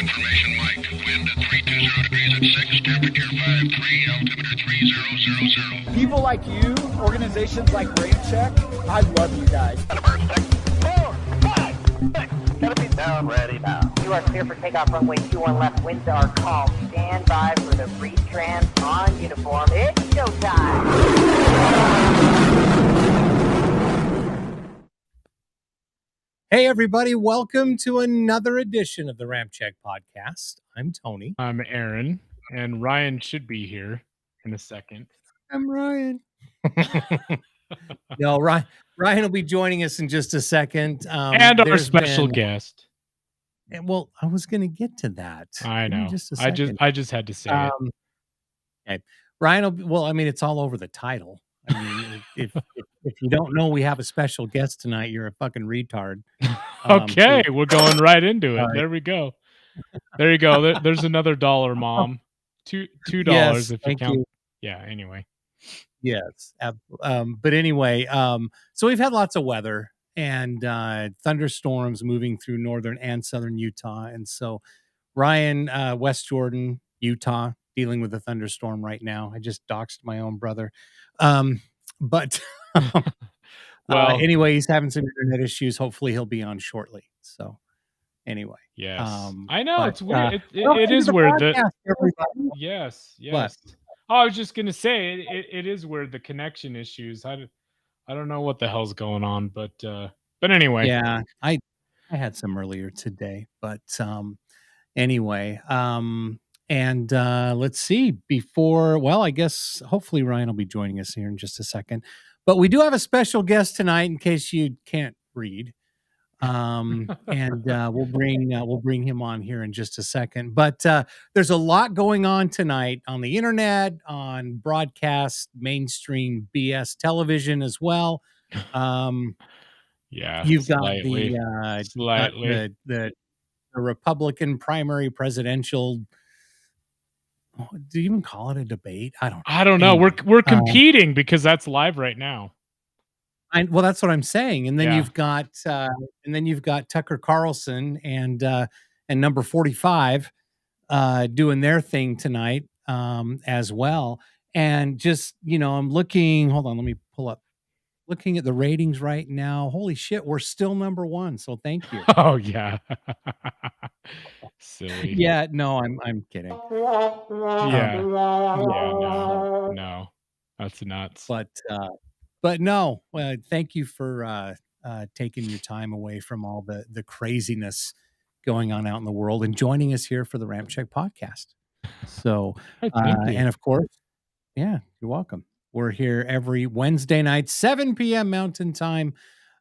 information, Mike. Wind at 320 degrees at 6, temperature 53, altimeter 3000. People like you, organizations like RampCheck, I love you guys. 4, 5, 6, gotta be down, ready now. You are clear for takeoff runway 21 left, winds are calm. Stand by for the retrans on uniform. It's showtime. Hey, everybody. Welcome to another edition of the RampCheck podcast. I'm Tony. I'm Aaron, and Ryan should be here in a second. I'm Ryan. No, Ryan will be joining us in just a second. And our special guest. Well, I was going to get to that. I know. Just a I second. just had to say it. Okay. Ryan will be, it's all over the title. I mean, if you don't know we have a special guest tonight, you're a fucking retard. Okay, we're going right into it. There we go. There you go. There's another $1, Mom. $2 yes, if you count. You. Yeah. Anyway. Yes. But anyway, so we've had lots of weather and thunderstorms moving through northern and southern Utah, and so Ryan, West Jordan, Utah, dealing with a thunderstorm right now. I just doxed my own brother. But well, anyway, he's having some internet issues. Hopefully he'll be on shortly. So anyway. Yes. I know. It's weird. It is weird. Yes. What? Oh, I was just going to say it is weird. The connection issues. I don't know what the hell's going on, but anyway. Yeah, I had some earlier today, but anyway, and let's see I guess hopefully Ryan will be joining us here in just a second, but we do have a special guest tonight in case you can't read. And we'll bring him on here in just a second, but there's a lot going on tonight on the internet, on broadcast, mainstream BS television as well. Yeah, you've got the Republican primary presidential. Do you even call it a debate? I don't know. Anyway, we're competing because that's live right now. Well, that's what I'm saying. And then you've got Tucker Carlson and number 45 doing their thing tonight as well. And just, I'm looking. Hold on, let me pull up. Looking at the ratings right now. Holy shit, we're still number 1. So thank you. Oh yeah. Silly. Yeah, no, I'm kidding. Yeah. No. That's nuts. But no, thank you for taking your time away from all the craziness going on out in the world and joining us here for the RampCheck podcast. So, and of course, yeah, you're welcome. We're here every Wednesday night, 7 p.m. Mountain Time,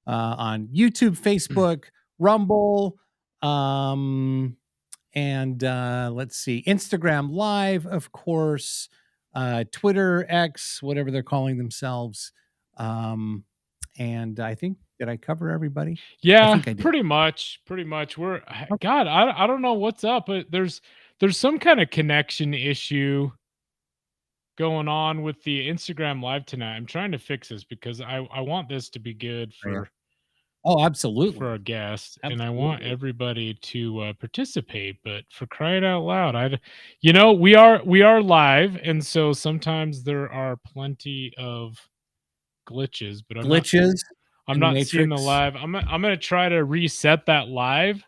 on YouTube, Facebook, Rumble, and let's see, Instagram Live, of course, Twitter, X, whatever they're calling themselves. And I think, did I cover everybody? Yeah, I think I did. Pretty much. We're God, I don't know what's up, but there's some kind of connection issue going on with the Instagram Live tonight. I'm trying to fix this because I want this to be good for absolutely for our guests, and I want everybody to participate. But for crying out loud, we are live, and so sometimes there are plenty of glitches. But I'm not seeing the live. I'm gonna try to reset that live.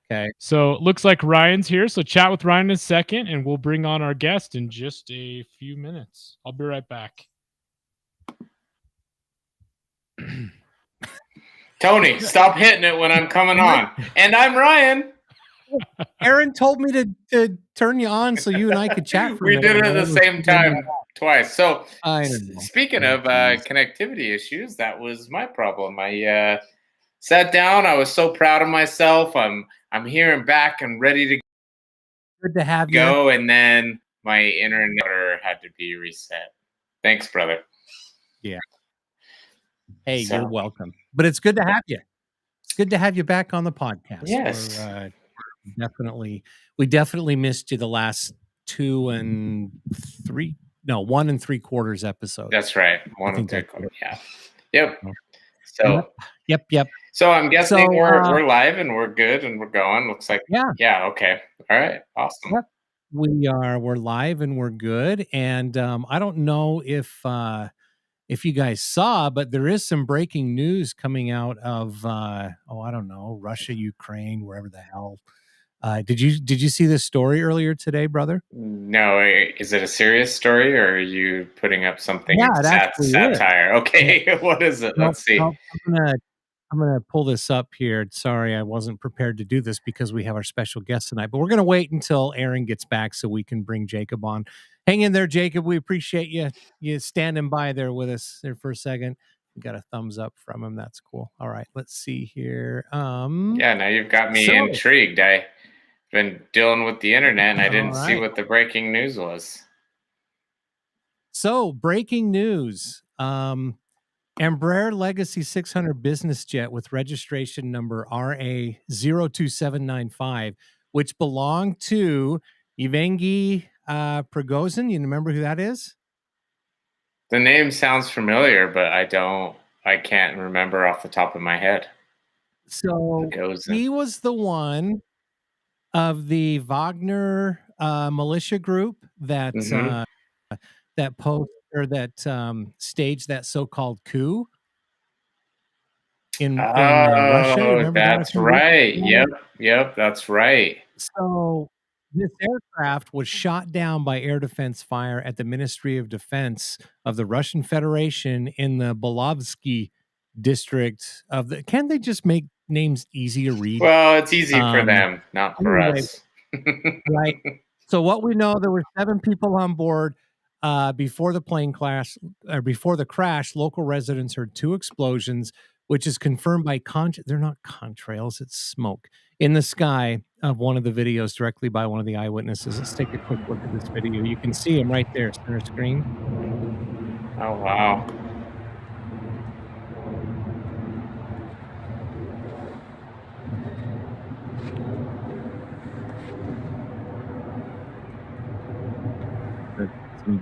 Okay. So it looks like Ryan's here. So chat with Ryan in a second, and we'll bring on our guest in just a few minutes. I'll be right back. Tony, stop hitting it when I'm coming on. And I'm Ryan. Aaron told me to turn you on so you and I could chat. We did it at the same time twice. So speaking of connectivity issues, that was my problem. I sat down. I was so proud of myself. I'm here and back and ready to Good to have go. And then my internet had to be reset. Thanks, brother. Yeah. Hey, you're welcome. But it's good to have you. It's good to have you back on the podcast. Yes. We definitely missed you the last 1 3/4 episodes. That's right. 1 3/4. Yeah. Yep. So Yep. So I'm guessing we're live and we're good and we're going. Looks like yeah. Okay. All right. Awesome. Yep. We're live and we're good. And I don't know if you guys saw, but there is some breaking news coming out of I don't know, Russia, Ukraine, wherever the hell. Did you see this story earlier today, brother? No. Is it a serious story or are you putting up something satire? Is. Okay. What is it? Let's see. I'm gonna pull this up here. Sorry, I wasn't prepared to do this because we have our special guest tonight, but we're gonna wait until Aaron gets back so we can bring Jacob on. Hang in there, Jacob. We appreciate you standing by there with us there for a second. We got a thumbs up from him. That's cool. All right, let's see here. Yeah, now you've got me intrigued. I've been dealing with the internet and I didn't see what the breaking news was. So, breaking news. Embraer Legacy 600 business jet with registration number RA02795, which belonged to Evgeny Prigozhin. You remember who that is? The name sounds familiar, but I can't remember off the top of my head. So he was the one of the Wagner militia group that staged that so-called coup in Russia. Remember that's right. Yep, that's right. So this aircraft was shot down by air defense fire at the Ministry of Defense of the Russian Federation in the Belovsky district of the. Can't they just make names easy to read? Well, it's easy for them, not for us. Right. So what we know, there were 7 people on board. Before the plane crash, before the crash, local residents heard 2 explosions, which is confirmed by they're not contrails, it's smoke in the sky of one of the videos directly by one of the eyewitnesses. Let's take a quick look at this video. You can see him right there, center screen. Oh, wow.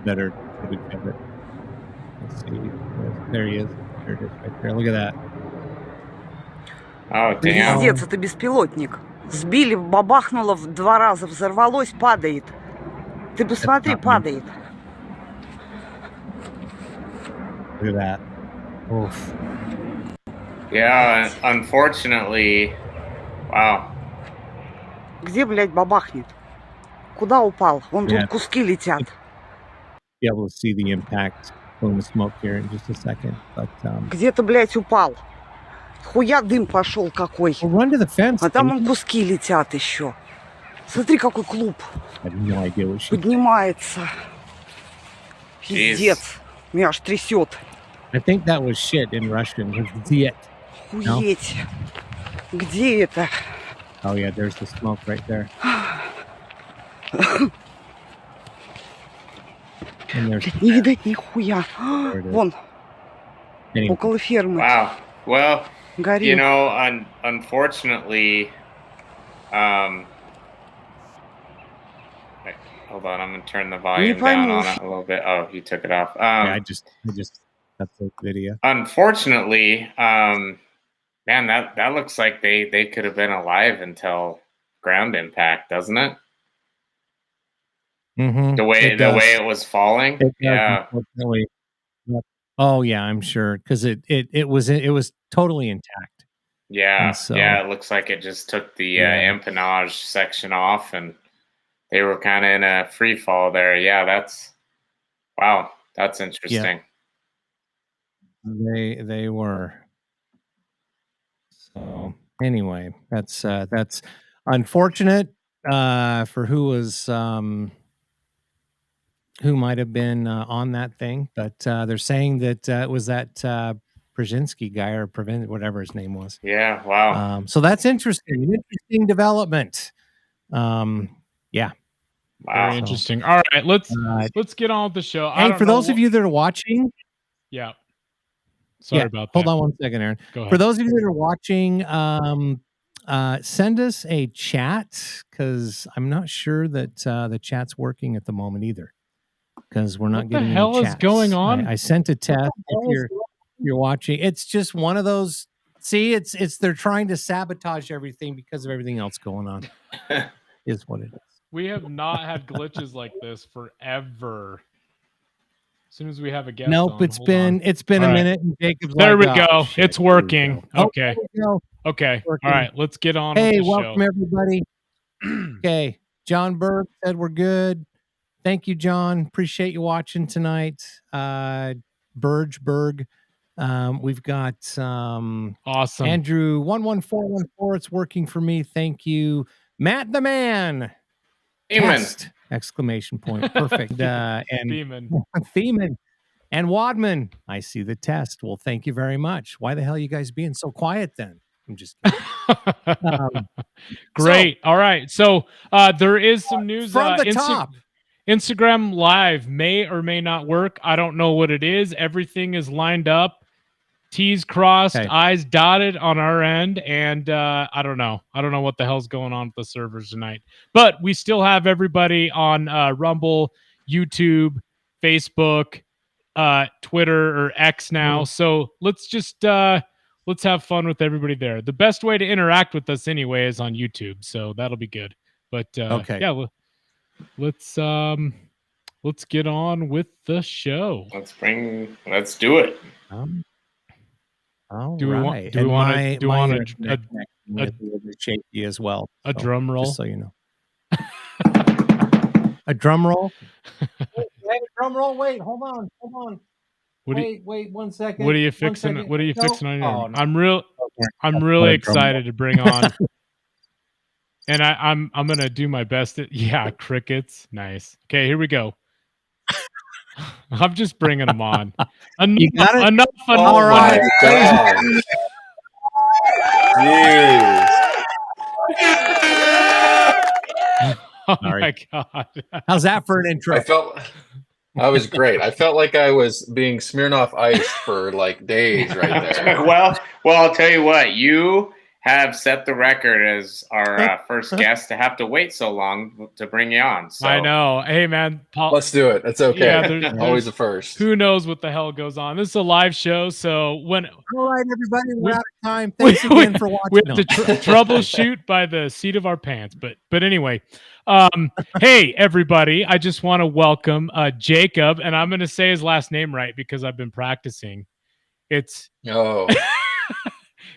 Better footage of it. Let's see. There he is. There it is right there. Look at that. Oh, damn. Пиздец, это беспилотник. Сбили, бабахнуло 2 раза, взорвалось, падает. Ты посмотри, падает. Look at that. Oof. Yeah, unfortunately. Wow. Где, блядь, бабахнет? Куда упал? Вон тут куски летят. Be able to see the impact from the smoke here in just a second. But где-то, блядь, упал. Хуя дым пошел какой. Run to the fence, а там вон куски летят еще. Смотри, какой клуб. Поднимается. Пиздец. Меня аж трясет. I think that was shit in Russian. It. Хуеть. No? Где это? Oh yeah, there's the smoke right there. Не видать нихуя. Вон. Около фермы. Wow. Well, горит. You know, unfortunately, wait, hold on, I'm gonna turn the volume down on it a little bit. Oh, you took it off. Yeah, I just that's the video. Unfortunately, man, that looks like they could have been alive until ground impact, doesn't it? Mm-hmm. The way it was falling. Yeah. Oh yeah, I'm sure because it was totally intact. Yeah. So, yeah. It looks like it just took the empennage section off, and they were kind of in a free fall there. Yeah. Wow. That's interesting. Yeah. They were. So anyway, that's unfortunate for who was. Who might have been on that thing, but they're saying that it was that Brzezinski guy or whatever his name was. Yeah, wow. So that's interesting. Interesting development. Yeah. Wow. Very interesting. All right, let's get on with the show. Hey, for those of you that are watching. Yeah. Sorry about that. Hold on one second, Aaron. Go ahead. For those of you that are watching, send us a chat because I'm not sure that the chat's working at the moment either. Because we're not getting. What the hell is going on? I sent a test. If you're watching, it's just one of those See, it's they're trying to sabotage everything because of everything else going on. Is what it is. We have not had glitches like this forever. As soon as we have a guest Nope, on, it's been All a right. minute. And Jacob's there like, we go. "Oh, shit, It's here we working. go." Okay. Oh, there we go. Okay. Working. All right. Let's get on Hey, with the welcome show. everybody. Okay, John Berg said we're good. Thank you, John. Appreciate you watching tonight. Berg. We've got Awesome. Andrew 11414. It's working for me. Thank you, Matt the Man. Test! Exclamation point. Perfect. And Thieman and Wadman. I see the test. Well, thank you very much. Why the hell are you guys being so quiet then? I'm just kidding. Great. All right. So there is some news from the top. Instagram Live may or may not work. I don't know what it is. Everything is lined up. T's crossed, I's dotted on our end, and I don't know. I don't know what the hell's going on with the servers tonight. But we still have everybody on Rumble, YouTube, Facebook, Twitter, or X now. So let's just let's have fun with everybody there. The best way to interact with us anyway is on YouTube, so that'll be good. But yeah, let's get on with the show. Let's do it. All do we right. want a little bit shaky as well? A drum roll, just so you know. A drum roll. Wait, a drum roll. Wait, hold on. Wait 1 second. What are you fixing? What are you fixing on your? Oh, no. I'm really excited to bring on. And I'm gonna do my best. Yeah, crickets. Nice. Okay, here we go. I'm just bringing them on. Enough. All right. Oh my God. How's that for an intro? I was great. I felt like I was being Smirnoff Ice for like days right there. Well, I'll tell you what. You have set the record as our first guest to have to wait so long to bring you on. So. I know. Hey, man. Paul, let's do it. It's okay. Yeah, there's always a first. Who knows what the hell goes on? This is a live show, so all right, everybody, we're out of time. Thanks again for watching. We have to troubleshoot by the seat of our pants, but anyway. Hey, everybody! I just want to welcome Jacob, and I'm going to say his last name right because I've been practicing. It's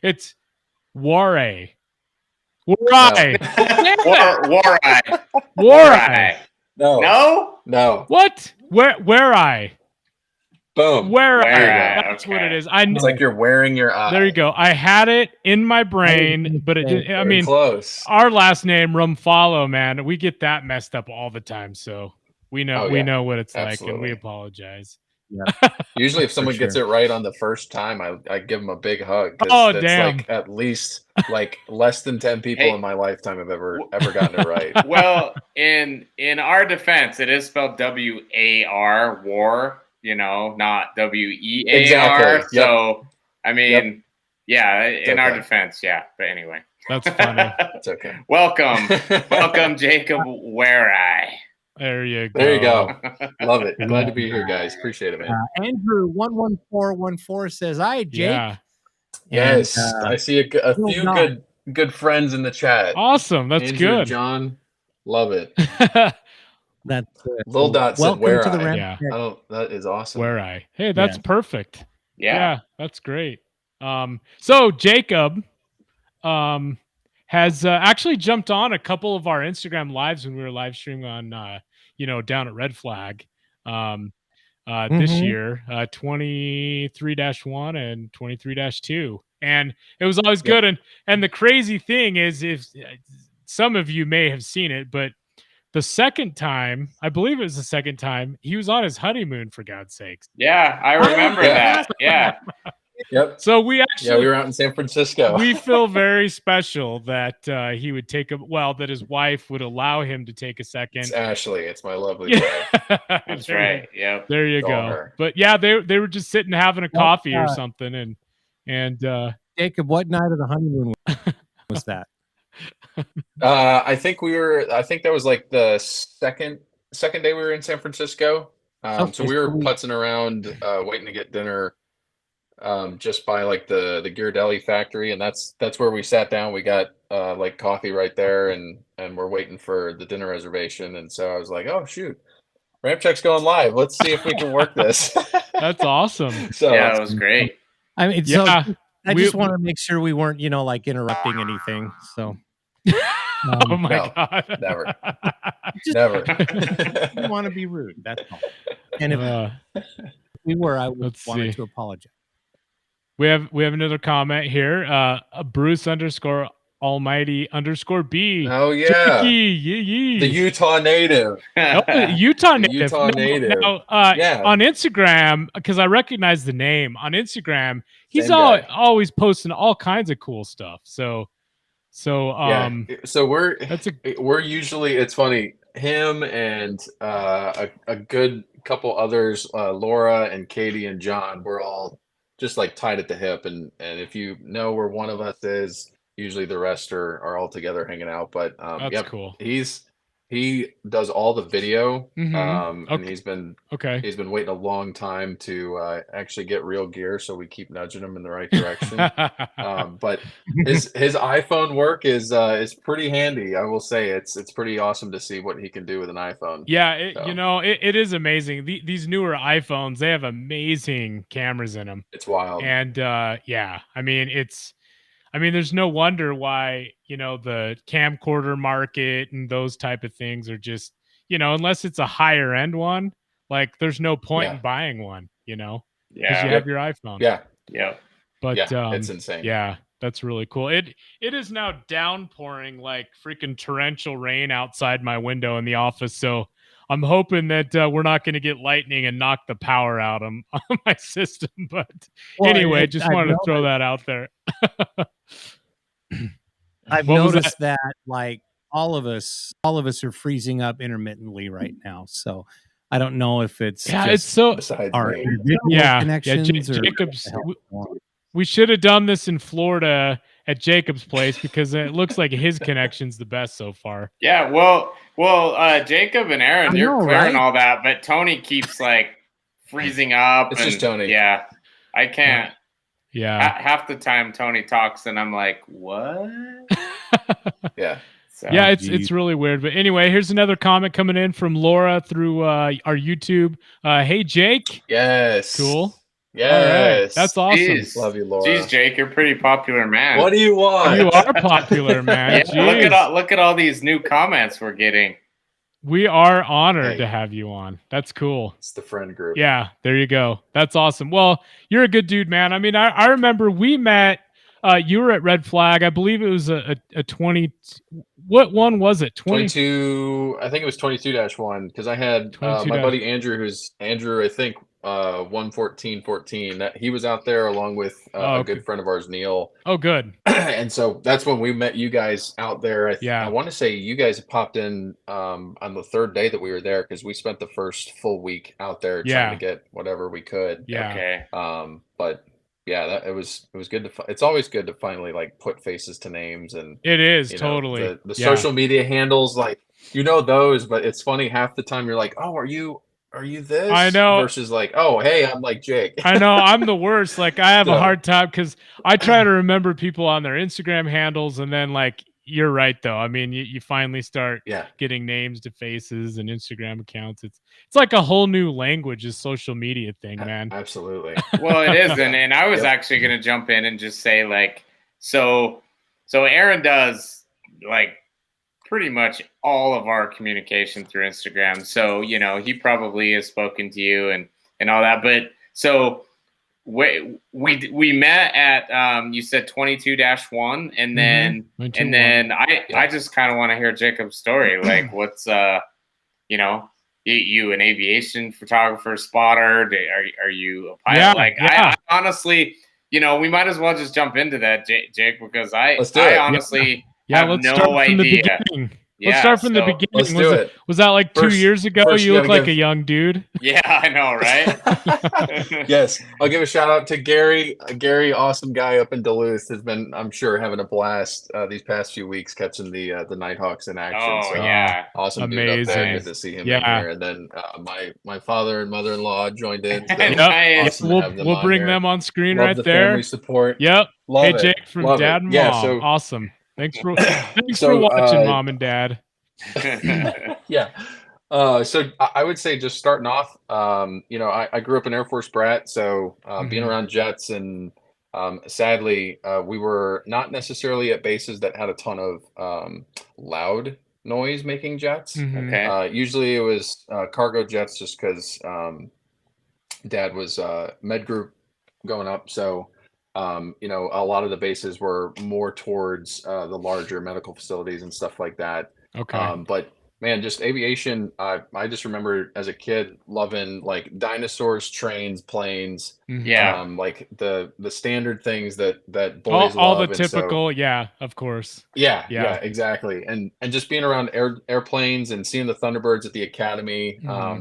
it's Warye. Warye. Warye. No. What? Where I? Boom. Where I? That's what it is. It's like you're wearing your eye. There you go. I had it in my brain, but it didn't. I mean, close. Our last name Rumfollow, man. We get that messed up all the time, so we know know what it's like, and we apologize. Yeah. Usually, if someone gets it right on the first time, I give them a big hug. Oh, that's damn! Like at least like less than 10 people in my lifetime have ever gotten it right. Well, in our defense, it is spelled W-A-R, war. You know, not W-E-A-R. Exactly. So, I mean, in our defense, But anyway, that's funny. It's okay. Welcome, Jacob. Where I. There you go. Love it. Glad to be here, guys. Appreciate it, man. Andrew 11414 says, "Hi, Jake." Yeah. Yes, I see a few good friends in the chat. Awesome. That's Andrew, good. John, love it. That's Lil Dot said, "Where to the I?" Yeah. Oh, that is awesome. Where I? Hey, that's perfect. Yeah, that's great. So Jacob, has actually jumped on a couple of our Instagram lives when we were live streaming on, down at Red Flag, this year, 23-1 and 23-2, and it was always good. And the crazy thing is, if some of you may have seen it, but the second time, I believe it was the second time, he was on his honeymoon, for God's sakes. Yeah, I remember that. Yeah. Yep. So we actually, we were out in San Francisco. We feel very special that he would take that his wife would allow him to take a second. It's Ashley. It's my lovely wife. That's right. Yeah. There you go. Her. But yeah, they were just sitting having a coffee or something, and Jacob, what night of the honeymoon was that? I think that was like the second day we were in San Francisco. So we were putzing around, waiting to get dinner. just by like the Ghirardelli factory, and that's where we sat down. We got like coffee right there, and we're waiting for the dinner reservation. And so I was like, oh shoot, RampCheck's going live. Let's see if we can work this. That's awesome. So yeah, it was great. I mean, Yeah, so I just want to make sure we weren't, like interrupting anything. So, oh my no, god, never, just never. didn't want to be rude. That's all. And if we were, I would wanted to apologize. We have another comment here. Bruce _almighty _B. Oh yeah, Jakey, the Utah native. Utah The native. Utah native. Yeah. On Instagram, because I recognize the name on Instagram, he's Same guy. always posting all kinds of cool stuff. So we're usually, it's funny, him and a good couple others, Laura and Katie and John, we're all just like tied at the hip, and if you know where one of us is, usually the rest are all together hanging out. But that's cool. He does all the video, Okay. and he's been waiting a long time to actually get real gear, so we keep nudging him in the right direction. But his iPhone work is pretty handy. I will say it's pretty awesome to see what he can do with an iPhone. Yeah, it is amazing. These newer iPhones, they have amazing cameras in them. It's wild. And yeah, I mean there's no wonder why, the camcorder market and those type of things are just, unless it's a higher end one, like there's no point in buying one, because you have your iPhone. Yeah. But it's insane. Yeah, that's really cool. It is now downpouring like freaking torrential rain outside my window in the office. So I'm hoping that we're not going to get lightning and knock the power out on my system. But anyway, just wanted to throw that out there. I've noticed that like all of us are freezing up intermittently right now. So I don't know if it's it's so our individual connections or Jacob's. We should have done this in Florida at Jacob's place, because it looks like his connection's the best so far. Yeah, well, Jacob and Aaron, you're clearing all that, but Tony keeps like freezing up. It's just Tony. Yeah, I can't. Yeah, half the time Tony talks, and I'm like, what? Yeah. So, yeah, it's really weird. But anyway, here's another comment coming in from Laura through our YouTube. Hey, Jake. Yes. Cool. Yes. All right. That's awesome. Jeez. Love you, Laura. Jeez, Jake, you're a pretty popular man. What do you want? You are popular, man. Yeah, look at all these new comments we're getting. We are honored to have you on. That's cool. It's the friend group. Yeah, there you go. That's awesome. Well, you're a good dude, man. I mean, I remember we met. You were at Red Flag. I believe it was a 20. What one was it? 22. I think it was 22-1, because I had my buddy Andrew, who's Andrew, I think 11414. That he was out there along with a good friend of ours, Neil. Oh, good. And so that's when we met you guys out there. I want to say you guys popped in on the third day that we were there, because we spent the first full week out there trying to get whatever we could. Yeah. Okay. But yeah, it was good to. It's always good to finally like put faces to names, and it is totally the social media handles, like those. But it's funny, half the time you're like, oh, are you this? I know. Versus like, oh, hey, I'm like Jake. I know, I'm the worst. Like I have a hard time, because I try to remember people on their Instagram handles, and then like you're right though. I mean, you finally start getting names to faces and Instagram accounts. It's like a whole new language, is social media thing, man. Absolutely. Well, it is, and I was actually going to jump in and just say like, so Aaron does like pretty much all of our communication through Instagram. So he probably has spoken to you and all that. But so we met at you said 22-1, and then I just kind of want to hear Jacob's story. Like, what's you an aviation photographer, spotter? Are you a pilot? I honestly, we might as well just jump into that, Jake, because I honestly have no idea. Let's start from the beginning. Let's do it. Was that like First- 2 years ago? first You you look gotta like a young dude. Yeah, I know, right? Yes, I'll give a shout out to Gary. Gary, awesome guy up in Duluth, has been, I'm sure, having a blast these past few weeks catching the Nighthawks in action. Oh, so yeah. awesome dude up there. Amazing. Good to see him in Yeah. here. And then my father and mother-in-law joined in. So Nice. awesome to have them We'll on bring here. them on screen Love right the there. family support. Yep. Love Hey it. Jake from Love Dad it. and Yeah, Mom. so- Awesome. Thanks for So, watching, Mom and Dad. Yeah. So I would say, just starting off, I grew up an Air Force brat, so being around jets, and sadly, we were not necessarily at bases that had a ton of loud noise making jets. Okay. Usually it was cargo jets, just because Dad was med group going up, so a lot of the bases were more towards the larger medical facilities and stuff like that. Okay. But man, just aviation, I just remember as a kid loving like dinosaurs, trains, planes. Yeah. Like the standard things that boys all love. the And so- typical, yeah, of course. yeah, Yeah. exactly. And just being around airplanes and seeing the Thunderbirds at the academy,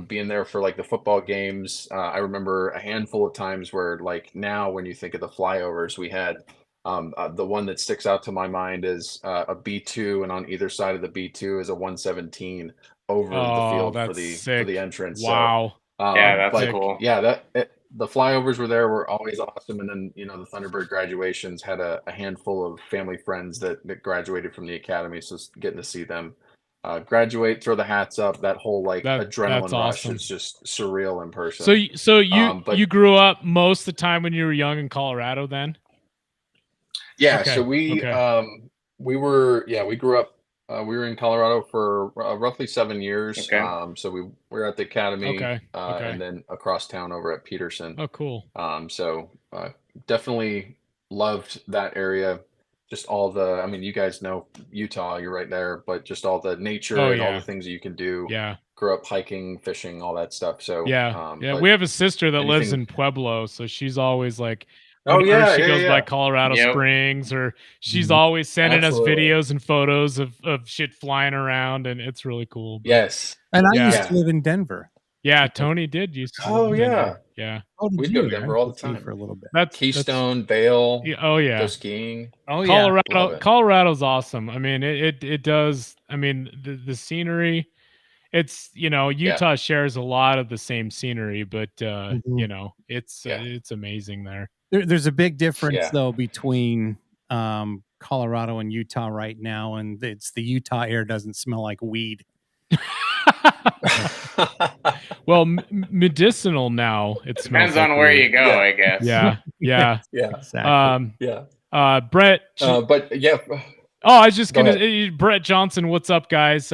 being there for like the football games. I remember a handful of times where, like, now when you think of the flyovers, we had the one that sticks out to my mind is a B2, and on either side of the B2 is a 117 over the field for the entrance. Wow. So, Yeah, that's like, cool. yeah, the flyovers were always awesome. And then, the Thunderbird graduations had a handful of family friends that graduated from the academy. So getting to see them graduate, throw the hats up, that whole like adrenaline that's rush awesome. is just surreal in person. So you but- you grew up most of the time when you were young in Colorado then? Yeah, Okay, so we grew up. We were in Colorado for roughly 7 years. Okay. So we were at the academy, Okay. and then across town over at Peterson. Oh, cool. So definitely loved that area. Just all the, I mean, you guys know Utah, you're right there, but just all the nature and all yeah. the things that you can do. Yeah. Grew up hiking, fishing, all that stuff. So Yeah. but We have a sister that lives anything- in Pueblo, so she's always like, Oh, whenever yeah, she yeah, goes by yeah. Colorado Yep. Springs, or she's always sending Absolutely. us videos and photos of shit flying around, and it's really cool. But Yes. And I Yeah. used to live in Denver. yeah, Tony did used to. Oh, live in yeah. Denver. Yeah. Oh, did We'd you? go to Denver all the I went to time. for a little bit. That's Keystone, Vail, Oh yeah. go skiing. Oh yeah. Love Colorado, it. Colorado's awesome. I mean, it does. I mean, the scenery. It's Utah shares a lot of the same scenery, but it's amazing there. There's a big difference Yeah. though between Colorado and Utah right now, and it's the Utah air doesn't smell like weed. Well, medicinal now. It smells Depends on like where weed. you go, Yeah. I guess. Yeah, yeah. Yeah. Exactly. Yeah. Brett. But yeah. I was just Go gonna. Brett Johnson, what's up, guys?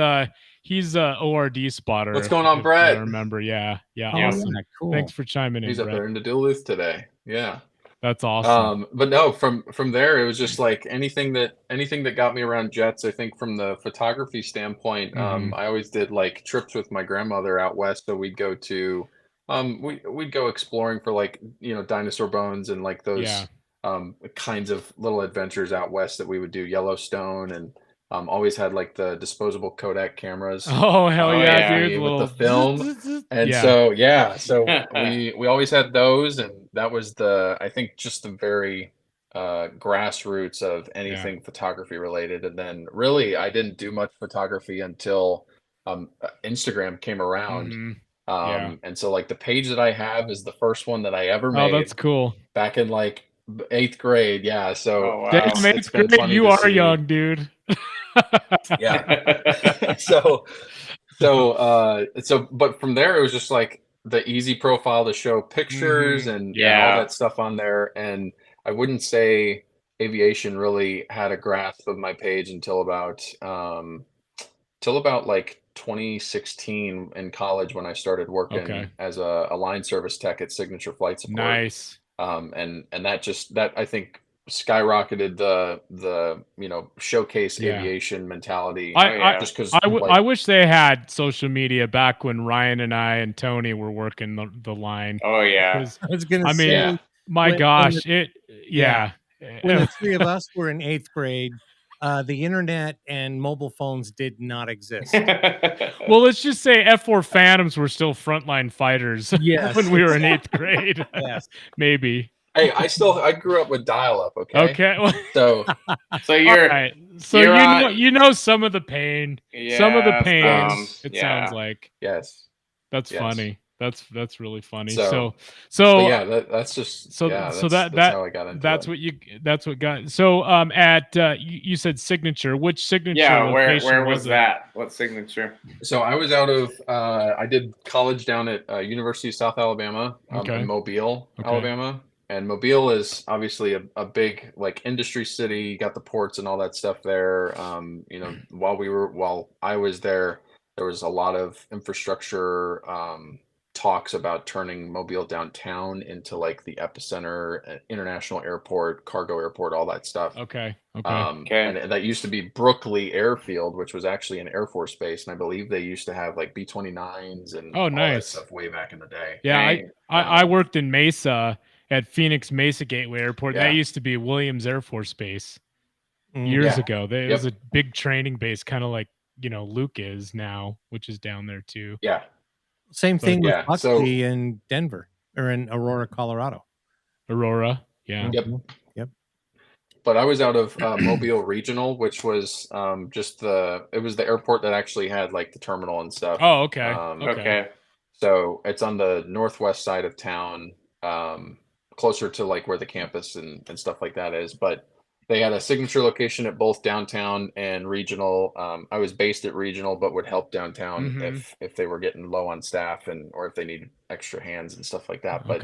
He's a ORD spotter. What's going on, if Brett? I remember. Yeah. Oh, Awesome. yeah, cool. Thanks for chiming in, He's up Brett. there in Duluth today. Yeah. That's awesome. But no, from there, it was just like anything that got me around jets. I think from the photography standpoint, I always did like trips with my grandmother out west. So we'd go to, we'd go exploring for like, dinosaur bones and like those kinds of little adventures out west that we would do. Yellowstone, and always had like the disposable Kodak cameras. Oh hell yeah, yeah, dude! with Little the film. And Yeah. so we always had those, and that was I think just the very grassroots of anything photography related. And then really I didn't do much photography until Instagram came around. Mhm. Yeah. And so like the page that I have is the first one that I ever made Oh, that's cool. back in like 8th grade. Yeah. So Oh, wow. Damn, it's eighth been grade, funny you to are see. young, dude. Yeah. So but from there it was just like the easy profile to show pictures and Yeah. all that stuff on there. And I wouldn't say aviation really had a grasp of my page until about like 2016 in college, when I started working Okay. as a line service tech at Signature Flight Support. Nice. And that I think skyrocketed the showcase Yeah. aviation mentality. Just because I wish they had social media back when Ryan and I and Tony were working the line. Oh yeah. 'Cause, I was gonna I mean, say my when gosh, the- yeah. when the three of us were in 8th grade, the internet and mobile phones did not exist. Well, let's just say F4 Phantoms were still frontline fighters Yes, when we were in 8th grade. Yes. Maybe. Hey, I grew up with dial-up. Okay. Okay. Well, So you're all right. So you know some of the pain. Some of the pain. It sounds like. Yes. That's Yes. funny. That's really funny. So So yeah, that's just that's how I got into it. That's what got. So at you said Signature. Which Signature? Yeah, where location was that? What Signature? So I was out of I did college down at University of South Alabama in Mobile, Alabama. And Mobile is obviously a big like industry city. You got the ports and all that stuff there. You know, while I was there was a lot of infrastructure talks about turning Mobile downtown into like the epicenter, international airport, cargo airport, all that stuff. Okay. And that used to be Brookley Airfield, which was actually an Air Force base, and I believe they used to have like B-29s and all that stuff way back in the day. Yeah, I worked in Mesa at Phoenix Mesa Gateway Airport. That used to be Williams Air Force Base years ago. It was a big training base, kind of like Luke is now, which is down there too. Yeah. Same thing with Buckley in Denver or in Aurora, Colorado. Aurora, yeah. Yep. But I was out of Mobile Regional, which was it was the airport that actually had like the terminal and stuff. Oh, okay. Okay. So it's on the northwest side of town, closer to like where the campus and stuff like that is. But they had a signature location at both downtown and regional. I was based at regional, but would help downtown if they were getting low on staff or if they needed extra hands and stuff like that. But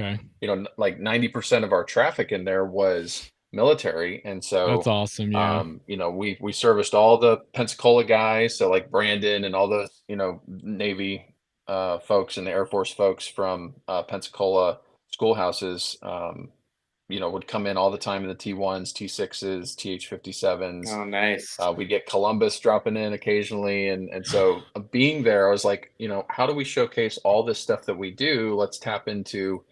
like 90% of our traffic in there was military, and so that's awesome. Yeah. We serviced all the Pensacola guys, so like Brandon and all the Navy folks and the Air Force folks from Pensacola schoolhouses. Would come in all the time in the T1s, T6s, TH-57s. Oh, nice. We get Columbus dropping in occasionally. And so being there, I was like, how do we showcase all this stuff that we do? Let's tap into,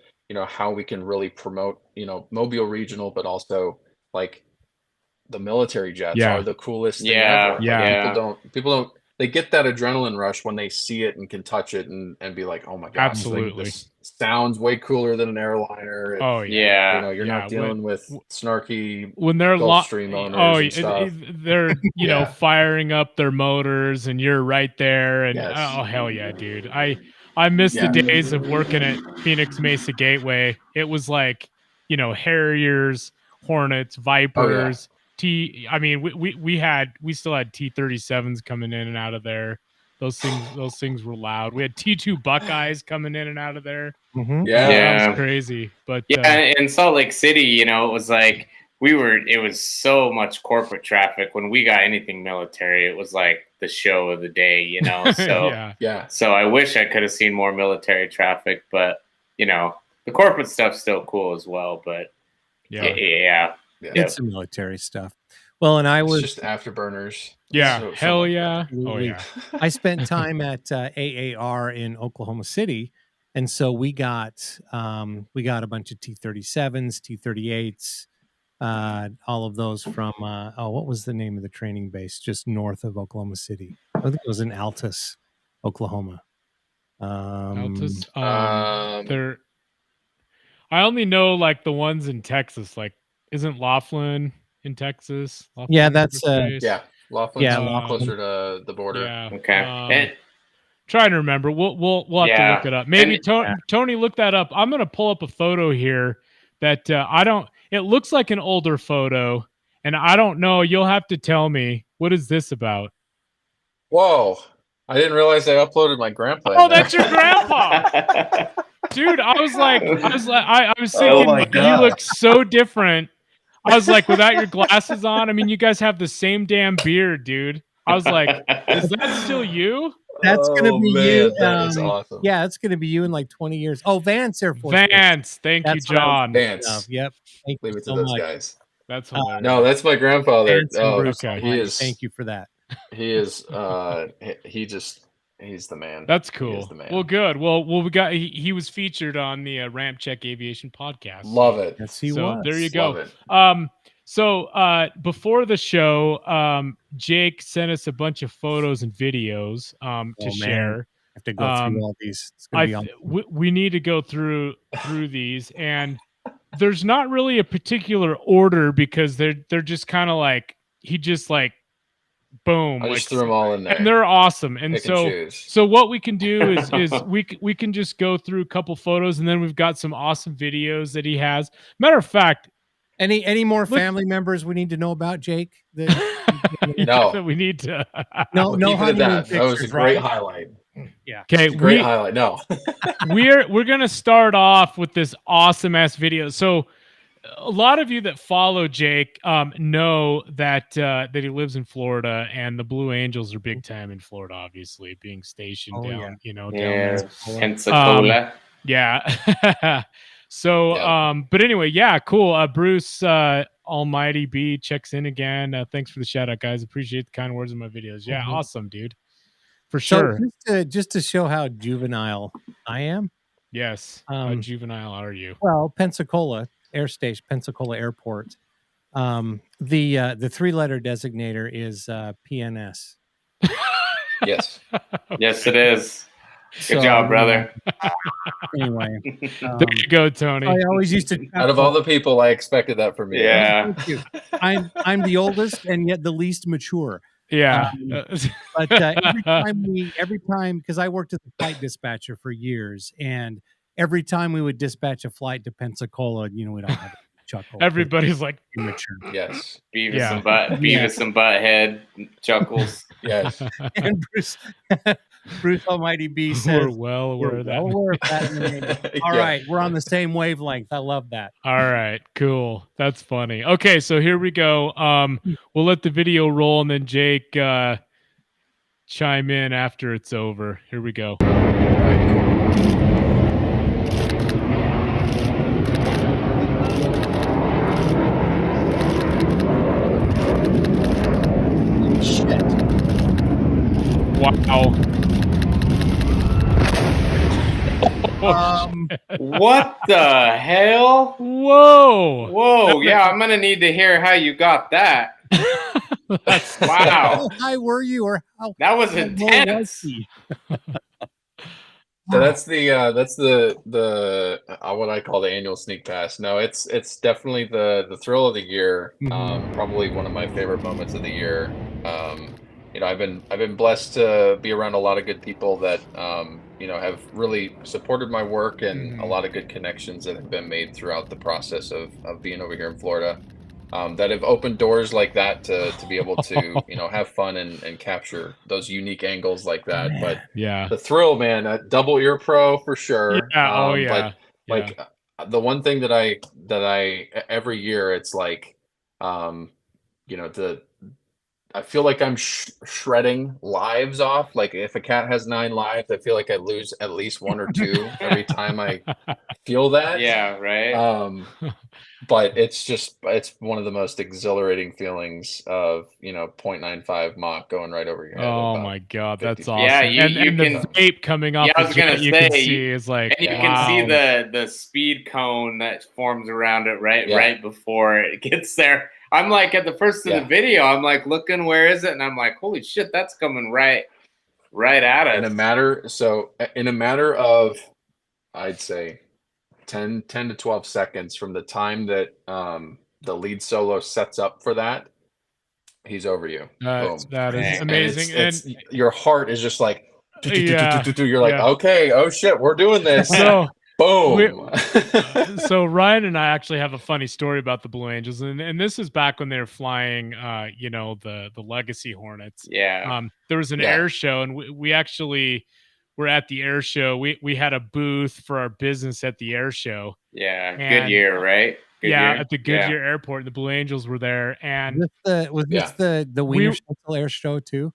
how we can really promote, Mobile Regional, but also like the military jets are the coolest thing ever. Yeah. People don't, they get that adrenaline rush when they see it and can touch it and be like, oh my God, absolutely. Like, this sounds way cooler than an airliner. You're not dealing with snarky when they're Gulfstream owners and stuff. They're firing up their motors and you're right there. And oh hell yeah, dude. I miss the days of working at Phoenix Mesa Gateway. It was like, Harriers, Hornets, Vipers. We still had T-37s coming in and out of there. Those things were loud. We had T2 Buckeyes coming in and out of there. That was crazy. But in Salt Lake City, it was like it was so much corporate traffic. When we got anything military, it was like the show of the day, So So I wish I could have seen more military traffic, but the corporate stuff's still cool as well. But it's the military stuff. Well, and I was just afterburners. Yeah, so hell yeah. Absolutely. Oh yeah. I spent time at AAR in Oklahoma City, and so we got a bunch of T-37s, T-38s, all of those from what was the name of the training base just north of Oklahoma City? I think it was in Altus, Oklahoma. Altus. I only know like the ones in Texas. Like, isn't Laughlin in Texas? Yeah, that's Laughlin's closer to the border. Yeah. Okay. Trying to remember. We'll have to look it up. Maybe Tony, look that up. I'm gonna pull up a photo here that it looks like an older photo, and I don't know. You'll have to tell me, what is this about? Whoa. I didn't realize I uploaded my grandpa. Oh, that's your grandpa. Dude, I was thinking you look so different. I was like, without your glasses on, I mean, you guys have the same damn beard, dude. I was like, is that still you? That's gonna be you. That is awesome. Yeah, it's gonna be you in like 20 years. Oh, Vance Air Force. Vance, thank you, John. Vance. Yep. Thank Leave you it to so those much. guys. That's hilarious. No, that's my grandfather. Okay. He is. Thank you for that. He is. He's the man. That's cool. He is the man. Well, good. Well, we got. He was featured on the RampCheck Aviation podcast. Love it. Yes, he was. There you go. Love it. So before the show, Jake sent us a bunch of photos and videos to share. I have to go through all these. It's gonna be awesome. We need to go through these, and there's not really a particular order because they're just kind of like he just like boom. I just threw them all in there, and they're awesome. And Pick so and choose. so what we can do is we can just go through a couple photos, and then we've got some awesome videos that he has. Matter of fact, any more family members we need to know about, Jake? No, that we need to. no honeymoon that was a great highlight. Yeah. Okay, great highlight. No, we're gonna start off with this awesome ass video. So, a lot of you that follow Jake know that he lives in Florida, and the Blue Angels are big time in Florida. Obviously, being stationed down, down there. Pensacola. Yeah. So, but anyway, yeah, cool. Bruce Almighty B checks in again. Thanks for the shout out, guys. Appreciate the kind words in my videos. Yeah, awesome, dude. For sure. So just to show how juvenile I am. Yes. How juvenile are you? Well, Pensacola Air Station, Pensacola Airport. The 3-letter designator is PNS. Yes. Yes, it is. Good job, brother. Anyway, there you go, Tony. I always used to. Out of all the people, I expected that from you. Yeah. I'm the oldest and yet the least mature. Yeah. But every time, because I worked as a flight dispatcher for years, and every time we would dispatch a flight to Pensacola, we'd all have a chuckle. Everybody's like immature. Yes. Beavis and Butthead chuckles. Yes. And Bruce Almighty B says, we're well aware of that. All right, we're on the same wavelength. I love that. All right, cool. That's funny. Okay, so here we go. We'll let the video roll, and then Jake chime in after it's over. Here we go. Shit. Wow. What the hell? Whoa. Whoa. Yeah, I'm going to need to hear how you got that. Wow. How high were you, or how? That was intense. So that's the what I call the annual sneak pass. No, it's definitely the thrill of the year. Probably one of my favorite moments of the year. I've been blessed to be around a lot of good people that have really supported my work, and a lot of good connections that have been made throughout the process of being over here in Florida, that have opened doors like that to be able to have fun and capture those unique angles like that. But yeah, the thrill, man, double ear pro for sure. Yeah. But the one thing that I every year, it's like I feel like I'm shredding lives off. Like if a cat has 9 lives, I feel like I lose at least 1 or 2 every time I feel that. Yeah, right. But it's one of the most exhilarating feelings of 0.95 Mach going right over your head. Oh my God, that's awesome. Yeah, and the vape coming off. Yeah, I was gonna you say, can see is like, and you can see the speed cone that forms around it right before it gets there. I'm like at the first of the video, I'm like looking, where is it? And I'm like, holy shit, that's coming right at us. In a matter of, I'd say 10 to 12 seconds from the time that the lead solo sets up for that, he's over you. Boom. That is amazing. And your heart is just like, you're like, okay, oh shit, we're doing this. So boom. So Ryan and I actually have a funny story about the Blue Angels, and this is back when they were flying, the Legacy Hornets. Yeah. There was an air show, and we actually were at the air show. We had a booth for our business at the air show. Yeah, Goodyear, right? Goodyear. At the Goodyear Airport. The Blue Angels were there, and was this the Wiener Schnitzel air show too?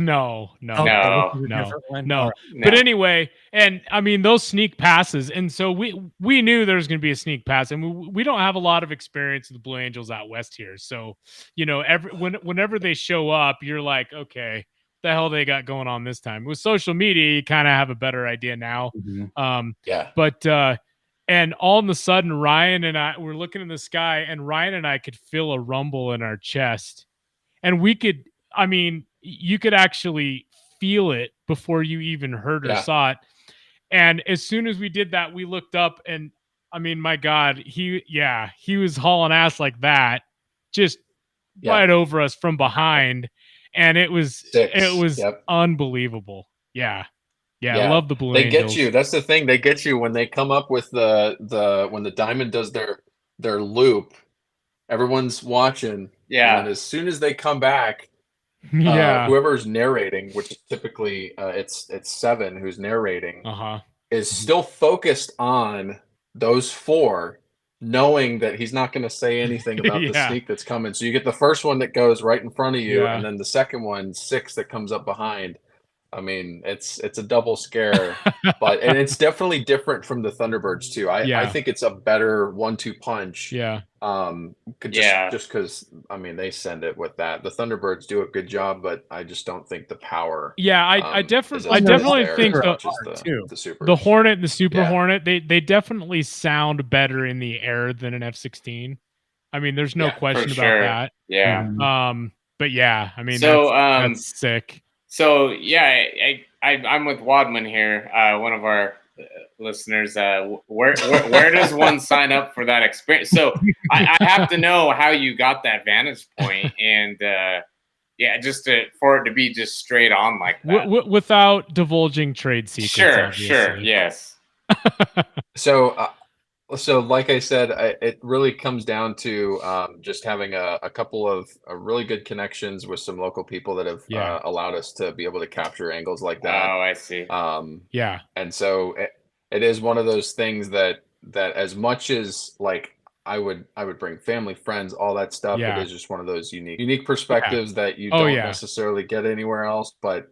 No. No. But anyway, and I mean those sneak passes, and so we knew there was going to be a sneak pass, and we don't have a lot of experience with the Blue Angels out west here, so whenever they show up, you're like, okay, what the hell they got going on this time? With social media, you kind of have a better idea now. Yeah. But And all of a sudden, Ryan and I were looking in the sky, and Ryan and I could feel a rumble in our chest. And we could, I mean, you could actually feel it before you even heard or saw it. And as soon as we did that, we looked up, and I mean, my God, he was hauling ass like that, just right over us from behind. And it was unbelievable. Yeah. I love the Blue Angels. They get you. That's the thing. They get you when they come up with when the diamond does their loop. Everyone's watching. Yeah. And as soon as they come back, whoever's narrating, which is typically it's Seven who's narrating, is still focused on those four, knowing that he's not going to say anything about the sneak that's coming. So you get the first one that goes right in front of you, and then the second one, 6, that comes up behind. I mean, it's a double scare, and it's definitely different from the Thunderbirds too. I think it's a better 1-2 punch. Just because I mean they send it with that. The Thunderbirds do a good job, but I just don't think the power. I definitely think the Hornet and the Super Hornet they definitely sound better in the air than an F-16. I mean, there's no question about that. But yeah, I mean, that's sick. So yeah, I'm with Wadman here, one of our listeners. Where does one sign up for that experience? So I have to know how you got that vantage point, and for it to be just straight on like that, without divulging trade secrets. Sure, yes. So like I said, it really comes down to just having a couple of really good connections with some local people that have allowed us to be able to capture angles like that. Oh, I see. And so it is one of those things that as much as like I would bring family, friends, all that stuff, it is just one of those unique perspectives that you don't necessarily get anywhere else, but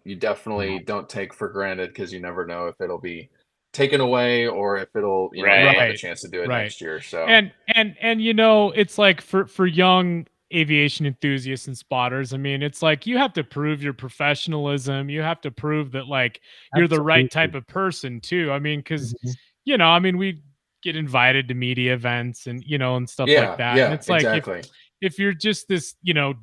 you definitely don't take for granted, because you never know if it'll be taken away or if it'll have a chance to do it next year. So and it's like for young aviation enthusiasts and spotters, I mean, it's like you have to prove your professionalism. You have to prove that like you're the right type of person too. I mean, because I mean, we get invited to media events and and stuff like that. And it's like if you're just this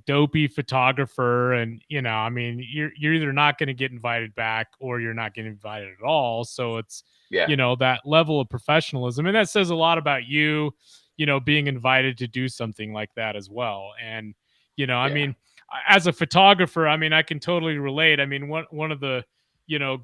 dopey photographer, and I mean, you're either not going to get invited back or you're not getting invited at all. So it's that level of professionalism, and that says a lot about you being invited to do something like that as well. And I mean, as a photographer, I mean, I can totally relate. I mean, one of the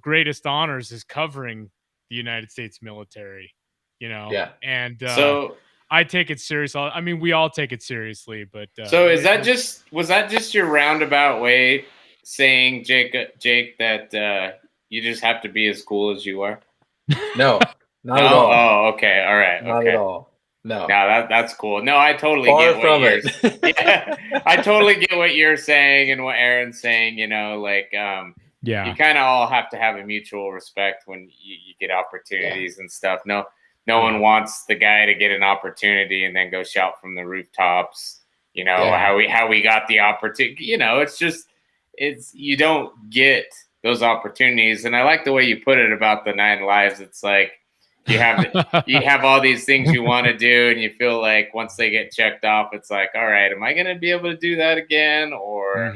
greatest honors is covering the United States military, and so I take it seriously. I mean, we all take it seriously, but so was that just your roundabout way saying, Jake, that you just have to be as cool as you are? No, not at all. Oh, okay, all right, not at all. No, that's cool. No, I totally get what I totally get what you're saying and what Aaron's saying. You kind of all have to have a mutual respect when you get opportunities and stuff. No one wants the guy to get an opportunity and then go shout from the rooftops, how we got the opportunity. It's you don't get those opportunities. And I like the way you put it about the 9 lives. It's like you have all these things you want to do, and you feel like once they get checked off, it's like, all right, am I going to be able to do that again? Or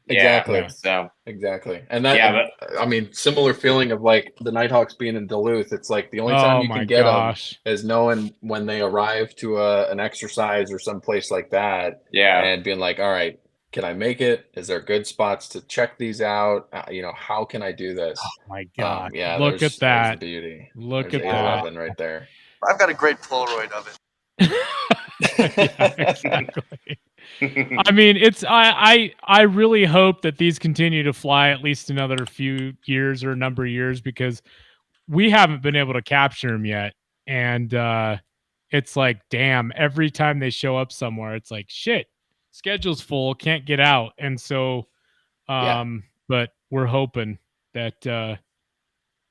exactly. So exactly. And that, I mean, similar feeling of like the Nighthawks being in Duluth. It's like the only time you can get them is knowing when they arrive to an exercise or someplace like that. And being like, all right, can I make it? Is there good spots to check these out? How can I do this? Oh my God. Look at that. Beauty. Look at that right there. I've got a great Polaroid of it. Exactly. I mean, I really hope that these continue to fly at least another few years or a number of years, because we haven't been able to capture them yet. And it's like, damn, every time they show up somewhere, it's like, shit, schedule's full, can't get out. And so but we're hoping that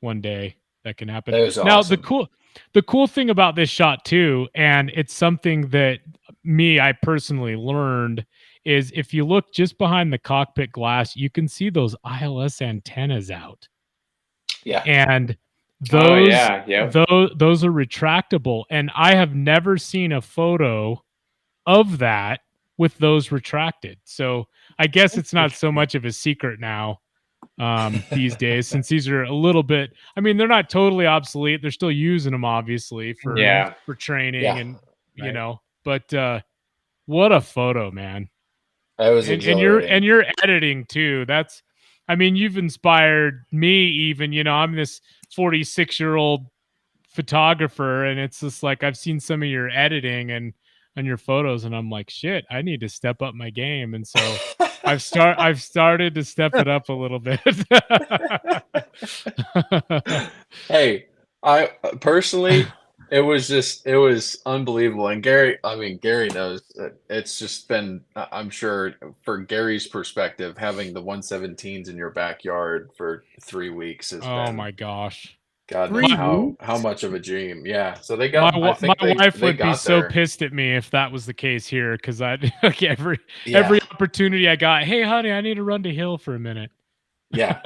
one day that can happen. Now, awesome. The cool thing about this shot too, and it's something that I personally learned, is if you look just behind the cockpit glass, you can see those ILS antennas out. Yeah. And Those, yeah. those are retractable, and I have never seen a photo of that with those retracted. So I guess it's not so much of a secret now these days, since these are a little bit, I mean, they're not totally obsolete. They're still using them obviously for training and you know, but what a photo, man. That was exhilarating. And you're editing too. That's, I mean, you've inspired me even, you know, I'm this 46-year-old photographer, and it's just like I've seen some of your editing and on your photos, and I'm like, shit, I need to step up my game. And so I've started to step it up a little bit. Hey, I personally, it was unbelievable. And Gary knows that it's just been, I'm sure for Gary's perspective, having the 117s in your backyard for 3 weeks has been, my gosh. God knows how much of a dream. Yeah. So they got, my wife would be so pissed at me if that was the case here, because I'd every opportunity I got, hey honey, I need to run to Hill for a minute. Yeah.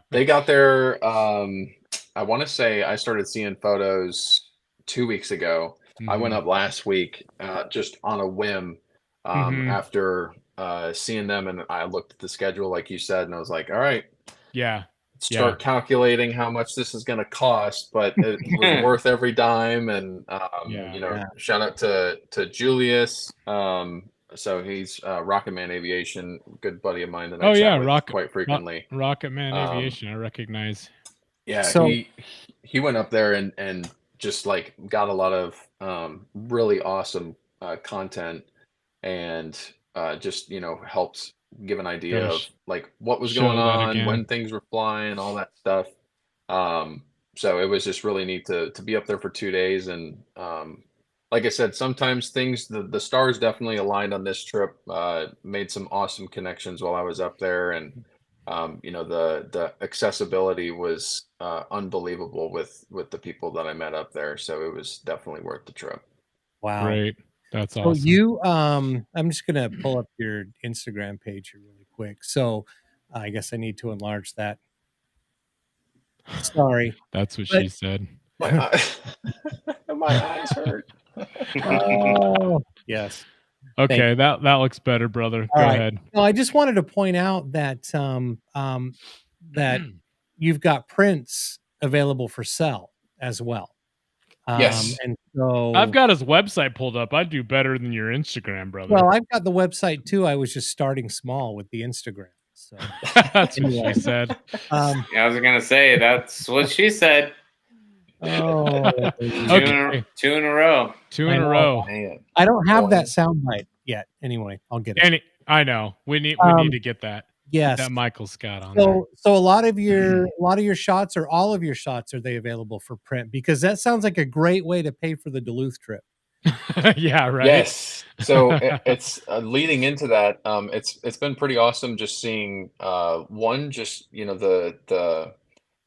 They got there. I want to say I started seeing photos 2 weeks ago. I went up last week just on a whim after seeing them, and I looked at the schedule like you said, and I was like, all right. Yeah. Start calculating how much this is going to cost, but it was worth every dime. And you know, shout out to Julius. So he's Rocket Man Aviation, good buddy of mine that I chat with quite frequently. Rocket Man Aviation, I recognize. Yeah, so he went up there and just like got a lot of really awesome content, and just, you know, helped give an idea of like what was going on, when things were flying, all that stuff. So it was just really neat to be up there for 2 days. And like I said, sometimes things, the stars definitely aligned on this trip. Made some awesome connections while I was up there, and you know, the accessibility was unbelievable with the people that I met up there. So it was definitely worth the trip. Wow. Great. That's awesome. So you, I'm just going to pull up your Instagram page here really quick. So I guess I need to enlarge that. Sorry. That's what she said. My eyes hurt. Oh, yes. Okay, that looks better, brother. Go ahead. No, I just wanted to point out that that you've got prints available for sale as well. Yes. And so I've got his website pulled up. I'd do better than your Instagram, brother. Well, I've got the website too. I was just starting small with the Instagram. So that's what she said. I was gonna say that's what she said. Oh, okay. Two in a row. Two in a row. I don't have that soundbite yet. Anyway, I'll get it. I know. We need to get that. Yes, that Michael Scott on there. So a lot of your shots, or all of your shots, are they available for print? Because that sounds like a great way to pay for the Duluth trip. Yeah, right. Yes. So it's leading into that. It's been pretty awesome just seeing one, just, you know, the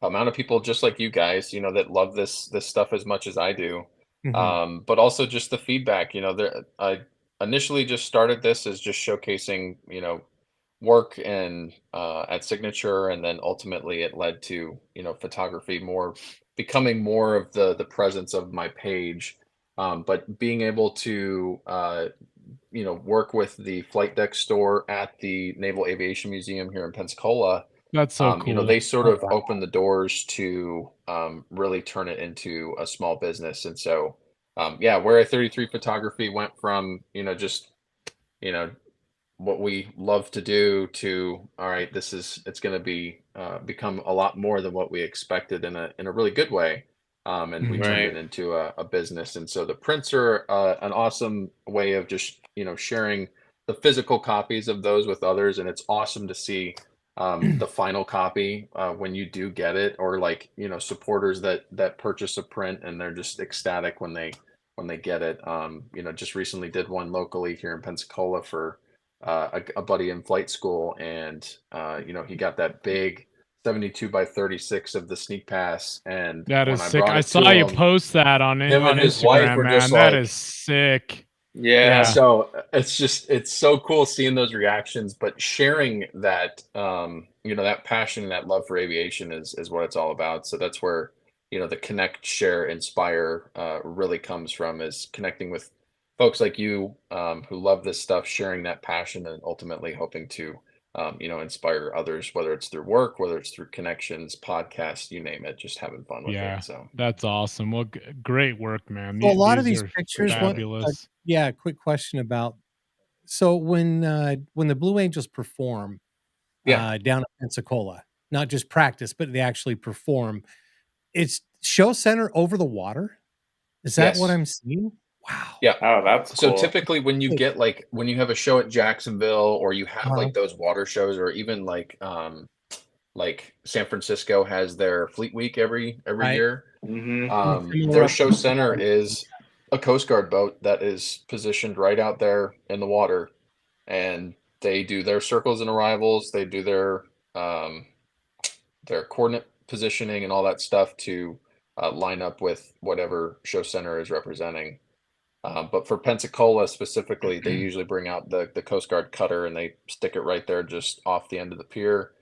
amount of people just like you guys, you know, that love this stuff as much as I do. But also just the feedback. You know, I initially just started this as just showcasing, you know, work and at Signature, and then ultimately it led to, you know, photography becoming more of the presence of my page. But being able to you know, work with the flight deck store at the Naval Aviation Museum here in Pensacola, that's so cool. You know, they sort of opened the doors to really turn it into a small business. And so yeah, Warye 33 photography went from, you know, just, you know, what we love to do to, all right, it's going to be become a lot more than what we expected in a really good way. And we turned it into a business. And so the prints are an awesome way of just, you know, sharing the physical copies of those with others. And it's awesome to see the final copy when you do get it, or like, you know, supporters that purchase a print and they're just ecstatic when they get it. You know, just recently did one locally here in Pensacola for a buddy in flight school, and you know, he got that big 72 by 36 of the sneak pass, and that is sick. I saw you post that on Instagram, man. That is sick. Yeah. So it's so cool seeing those reactions, but sharing that you know, that passion and that love for aviation is what it's all about. So that's where, the connect, share, inspire really comes from, is connecting with folks like you who love this stuff, sharing that passion, and ultimately hoping to inspire others, whether it's through work, whether it's through connections, podcasts, you name it, just having fun with it. So that's awesome. Well, great work, man. So a lot of these are pictures, fabulous. Quick question about, so when the Blue Angels perform down at Pensacola, not just practice, but they actually perform, it's show center over the water. Is that what I'm seeing? Wow. Yeah. Oh, that's so cool. typically when you get when you have a show at Jacksonville, or you have like those water shows, or even like San Francisco has their Fleet Week every year. Their show center is a Coast Guard boat that is positioned right out there in the water, and they do their circles and arrivals. They do their coordinate positioning and all that stuff to line up with whatever show center is representing. But for Pensacola specifically, they usually bring out the Coast Guard cutter, and they stick it right there just off the end of the pier.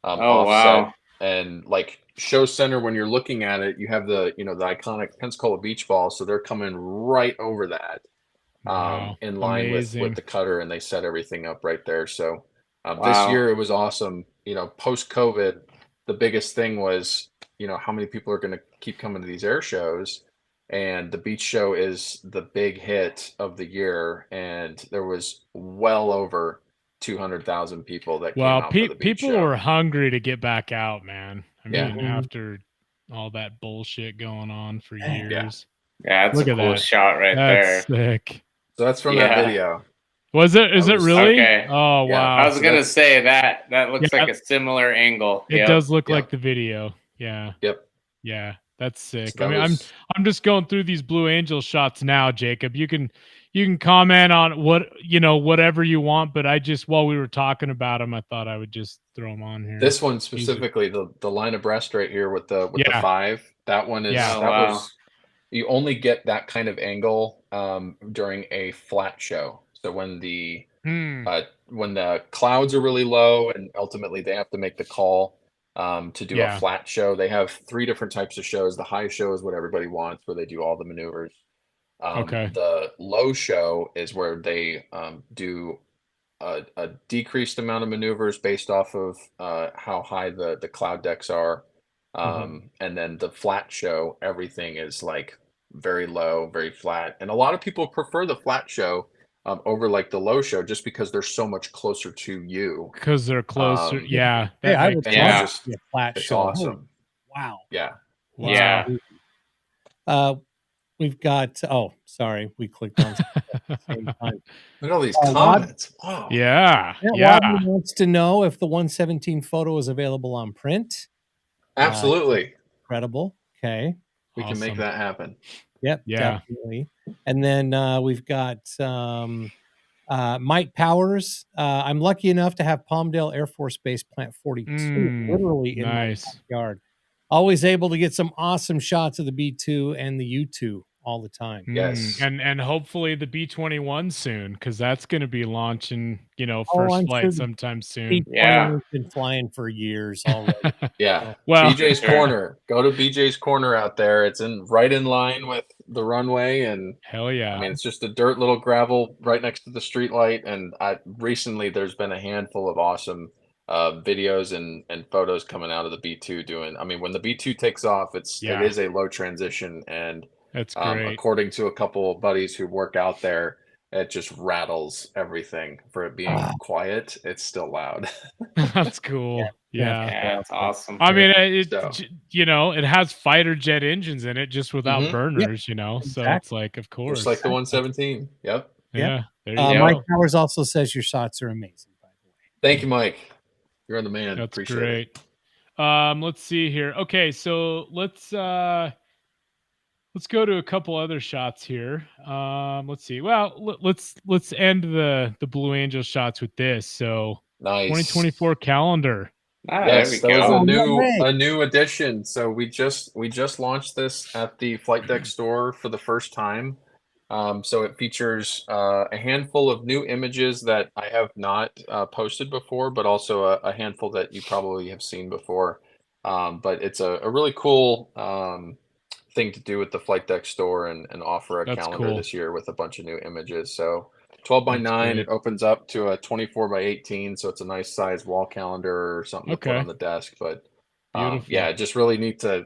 Offset. Wow. And like show center, when you're looking at it, you have the the iconic Pensacola beach ball, so they're coming right over that in line with the cutter, and they set everything up right there. So this year it was awesome. Post COVID, the biggest thing was how many people are going to keep coming to these air shows. And the beach show is the big hit of the year, and there was well over 200,000 people that came out for the beach people show. were hungry to get back out, man. I mean, after all that bullshit going on for years. Yeah, that's a cool shot right there. That's sick. So that's from that video. Was it? Is it really? Okay. Oh, wow. I was gonna say that looks like a similar angle. It does look like the video. Yeah. Yep. Yeah. That's sick. So I mean, I'm just going through these Blue Angel shots now, Jacob. You can comment on whatever you want, but while we were talking about them, I thought I would just throw them on here. This one specifically, the line abreast right here with the 5, that one is was, you only get that kind of angle during a flat show. So when the clouds are really low, and ultimately they have to make the call to do a flat show. They have 3 different types of shows. The high show is what everybody wants, where they do all the maneuvers. The low show is where they do a decreased amount of maneuvers based off of how high the cloud decks are. And then the flat show, everything is like very low, very flat. And a lot of people prefer the flat show over like the low show, just because they're so much closer to you. Because they're closer. I would love to see a flat show. Awesome. Wow. Yeah. Wow. Yeah. We've got. Oh, sorry, we clicked on. At the same time. Look at all these comments. Wow. Yeah. Rodney wants to know if the 117 photo is available on print. Absolutely. Incredible. Okay. We can make that happen. Yep. Yeah. Definitely. And then we've got Mike Powers. I'm lucky enough to have Palmdale Air Force Base Plant 42 literally in my backyard. Always able to get some awesome shots of the B2 and the U2 all the time. Yes. And hopefully the B-21 soon, because that's going to be launching, first flight sometime soon. Yeah. Been flying for years already. Yeah. Well, BJ's Corner. Go to BJ's Corner out there. It's right in line with the runway, and hell yeah. I mean, it's just a dirt little gravel right next to the street light. And recently there's been a handful of awesome videos and photos coming out of the B2 doing. I mean, when the B2 takes off, it is a low transition, and that's great. According to a couple of buddies who work out there, it just rattles everything. For it being quiet, it's still loud. That's cool. Yeah, that's awesome. I mean, it has fighter jet engines in it, just without burners. So it's like, of course, just like the 117. Yep. Yeah. There you go. Mike Powers also says your shots are amazing. By the way, thank you, Mike. You're the man. That's Appreciate great. it. Let's see here. Okay, so let's go to a couple other shots here. Let's see. Well, let's end the Blue Angel shots with this. So nice 2024 calendar. Yes, that was a new addition. So we just launched this at the Flight Deck store for the first time. So it features a handful of new images that I have not posted before, but also a handful that you probably have seen before. But it's a really cool thing to do with the flight deck store and offer a That's calendar cool. this year with a bunch of new images. So 12 by That's 9, great. it opens up to a 24 by 18. So it's a nice size wall calendar or something to put on the desk. But yeah, just really neat to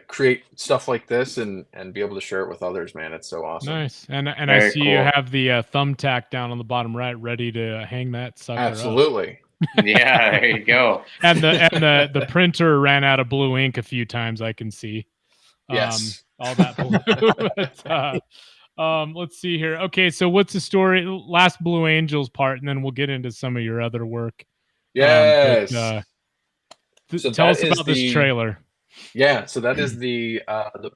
create stuff like this and be able to share it with others, man. It's so awesome. Nice. And Very I see you cool. have the thumbtack down on the bottom right, ready to hang that sucker Absolutely. up. Yeah, there you go. And the printer ran out of blue ink a few times, I can see. Yes. All that blue. But, let's see here. Okay, so what's the story? Last Blue Angels part, and then we'll get into some of your other work. Yes. So tell us about this trailer. Yeah, so that is the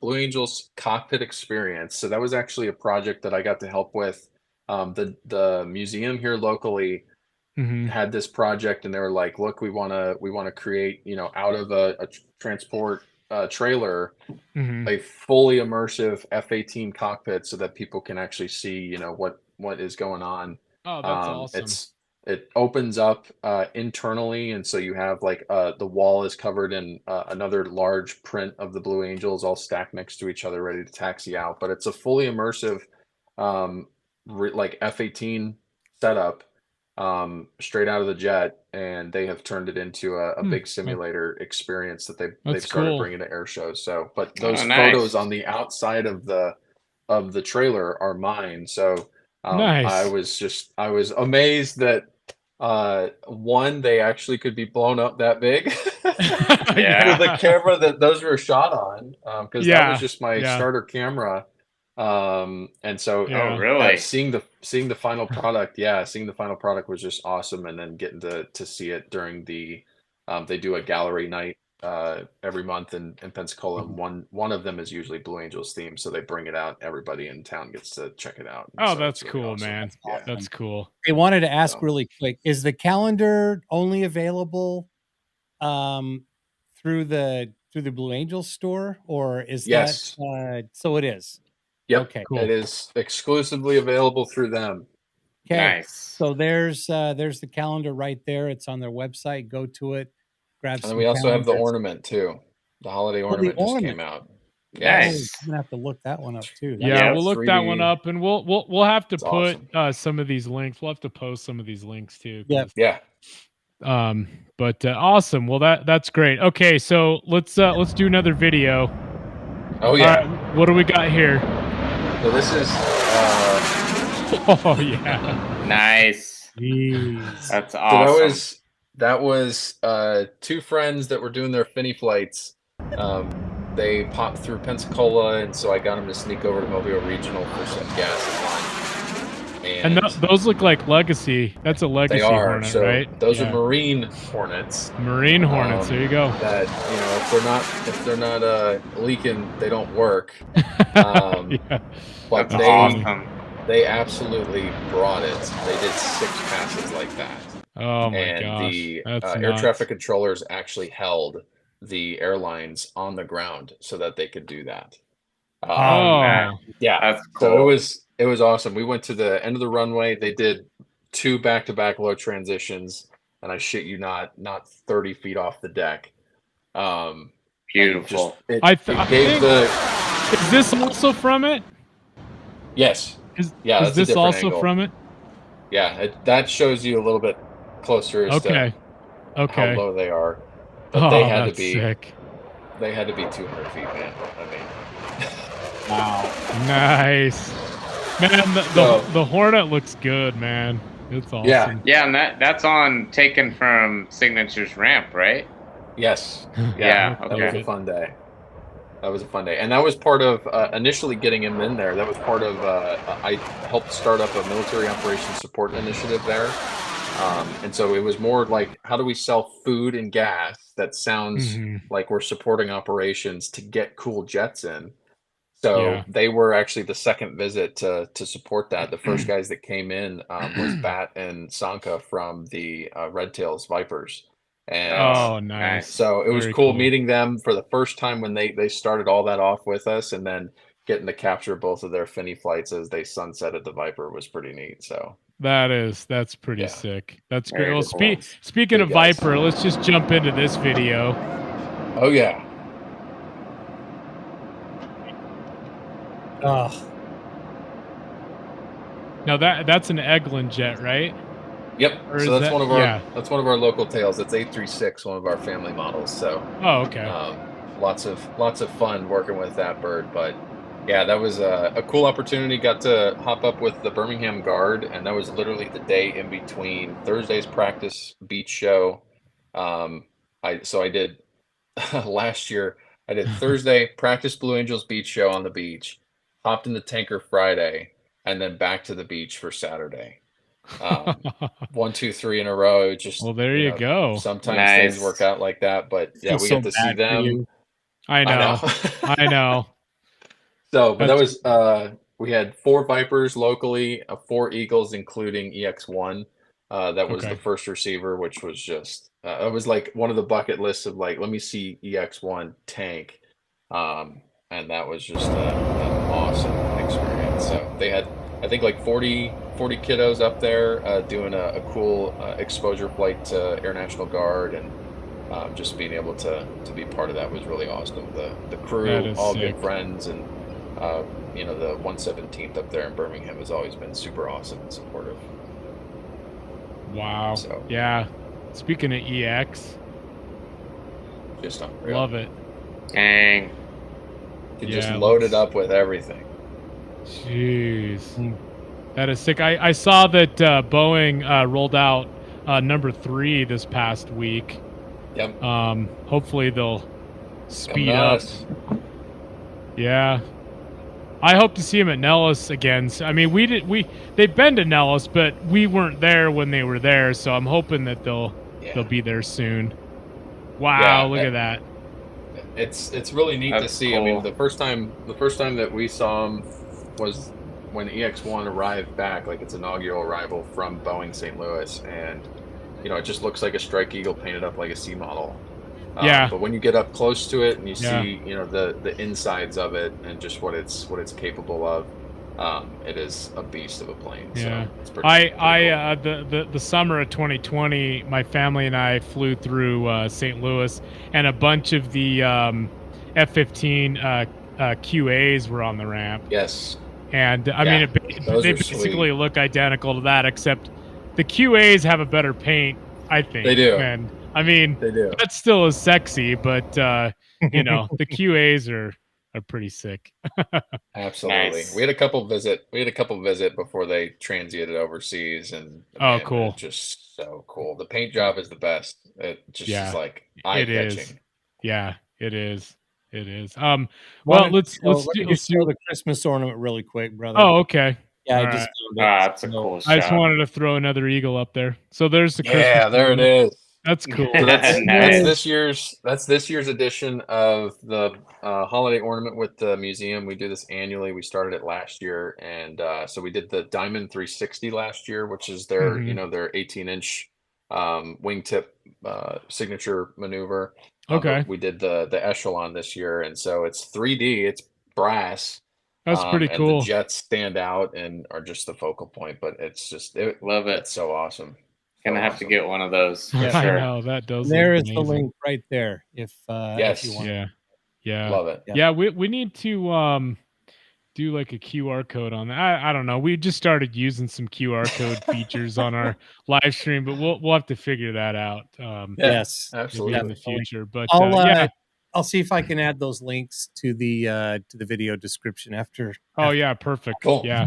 Blue Angels cockpit experience. So that was actually a project that I got to help with. The museum here locally had this project, and they were like, "Look, we want to create, out of a transport trailer, a fully immersive F-18 cockpit, so that people can actually see, what is going on." Oh, that's awesome. It opens up internally, and so you have like the wall is covered in another large print of the Blue Angels all stacked next to each other, ready to taxi out. But it's a fully immersive, like F-18 setup, straight out of the jet, and they have turned it into a big simulator experience that they've started bringing to air shows. So, but those photos on the outside of the trailer are mine. So I was amazed that one, they actually could be blown up that big. Yeah. The camera that those were shot on, because that was just my starter camera. And so really seeing the final product, seeing the final product was just awesome. And then getting to see it during the they do a gallery night every month in Pensacola, and one of them is usually Blue Angels themed, so they bring it out. Everybody in town gets to check it out. Oh, so that's really cool, awesome. man. Yeah. That's cool. I wanted to ask really quick: is the calendar only available through the Blue Angels store, or is that so? It is. Yep. Okay. Cool. It is exclusively available through them. Okay. Nice. So there's the calendar right there. It's on their website. Go to it. Grab some. And we also have the ornament too. The holiday ornament just came out. Nice. I'm gonna have to look that one up too. Yeah, we'll look that one 3D. up, and we'll have to put awesome. some of these links. We'll have to post some of these links too. Yeah. But awesome. Well, that's great. Okay, so let's do another video. Oh yeah. What do we got here? So this is. Oh yeah. Nice. Jeez. That's awesome. So that was two friends that were doing their Finny flights. They popped through Pensacola, and so I got them to sneak over to Mobile Regional for some gas and lunch. And those look like Legacy. That's a Legacy Hornet, so right? Those are Marine Hornets. Marine Hornets. There you go. That if they're not leaking, they don't work. But That's awesome. They absolutely brought it. They did 6 passes like that. Oh my and gosh. The That's air traffic controllers actually held the airlines on the ground so that they could do that. Man. Yeah, that's cool. So it was awesome. We went to the end of the runway. They did 2 back-to-back low transitions, and I shit you not 30 feet off the deck. Beautiful. Is this also from it? Yes. Is that's this also angle. from it? Yeah, that shows you a little bit closer as to how low they are. But they had to be sick. They had to be 200 feet, man. I mean, wow, nice, man. The Hornet looks good, man. It's awesome. Yeah, and that's taken from Signature's ramp, right? Yes. Yeah. That was a fun day. And that was part of initially getting him in there. That was part of I helped start up a military operations support initiative there. And so it was more like, how do we sell food and gas that sounds like we're supporting operations to get cool jets in? So they were actually the second visit to support that. The first guys that came in was Bat and Sanka from the Red Tails Vipers. And nice. So it was cool meeting them for the first time when they started all that off with us, and then getting to capture both of their Finny flights as they sunsetted the Viper was pretty neat. So that's pretty sick. That's great. Well, speaking of Viper, let's just jump into this video. Here Oh yeah. Oh, Now that's an Eglin jet, right? Yep. Or So is that's that- one of our yeah. that's one of our local tails. It's 836, one of our family models. So Oh, okay. lots of fun working with that bird. But yeah, that was a cool opportunity. Got to hop up with the Birmingham Guard, and that was literally the day in between Thursday's practice beach show. I did last year. I did Thursday practice Blue Angels beach show on the beach, hopped in the tanker Friday, and then back to the beach for Saturday. 1, 2, 3 in a row. Just Well, there you go. Sometimes things work out like that, but yeah, we got to see them. I know. I know. So, but that was we had 4 Vipers locally, 4 Eagles, including EX1. That was the first receiver, which was just it was like one of the bucket lists of like, let me see EX1 tank, and that was just an awesome experience. So they had, I think, like 40 kiddos up there doing a cool exposure flight to Air National Guard, and just being able to be part of that was really awesome. The crew, all sick. good friends, and the 117th up there in Birmingham has always been super awesome and supportive. Wow. So yeah. Speaking of EX, just unreal. Love it. Dang. You just load it up with everything. Jeez. That is sick. I saw that Boeing rolled out number 3 this past week. Yep. Hopefully they'll speed up. Yeah. I hope to see them at Nellis again. I mean, they've been to Nellis, but we weren't there when they were there, so I'm hoping that they'll be there soon. Wow, look at that. It's really neat to see. Cool. I mean, the first time that we saw them was when EX1 arrived back, like its inaugural arrival from Boeing St. Louis, and it just looks like a Strike Eagle painted up like a C model. But when you get up close to it and you see, the insides of it and just what it's capable of, it is a beast of a plane. Yeah. So it's pretty cool. The summer of 2020, my family and I flew through St. Louis, and a bunch of the F-15 QAs were on the ramp. Yes. And I mean, they basically look identical to that, except the QAs have a better paint, I think. They do. And I mean, they do. That still is sexy, but the QAs are pretty sick. Absolutely. Nice. We had a couple visit before they transited overseas, and cool. Just so cool. The paint job is the best. It just is like eye-catching. Yeah, it is. It is. Well, let's do the Christmas ornament really quick, brother. Oh, okay. Yeah, all that's a cool shot. I just wanted to throw another eagle up there. So there's the Christmas. Yeah, there it is. That's cool. So that's this year's edition of the holiday ornament with the museum. We do this annually. We started it last year, and so we did the Diamond 360 last year, which is their their 18-inch wingtip signature maneuver. Okay. We did the Echelon this year, and so it's 3D. It's brass. That's pretty cool. And the jets stand out and are just the focal point, but it's just love it. It's so awesome. Gonna have to get one of those. For I sure. know that does. There is the link right there. If you want. Yeah, love it. Yeah, we need to do like a QR code on that. I don't know. We just started using some QR code features on our live stream, but we'll have to figure that out. Yes, absolutely in the future. But I'll see if I can add those links to the video description after. Oh yeah, perfect. Cool. Yeah.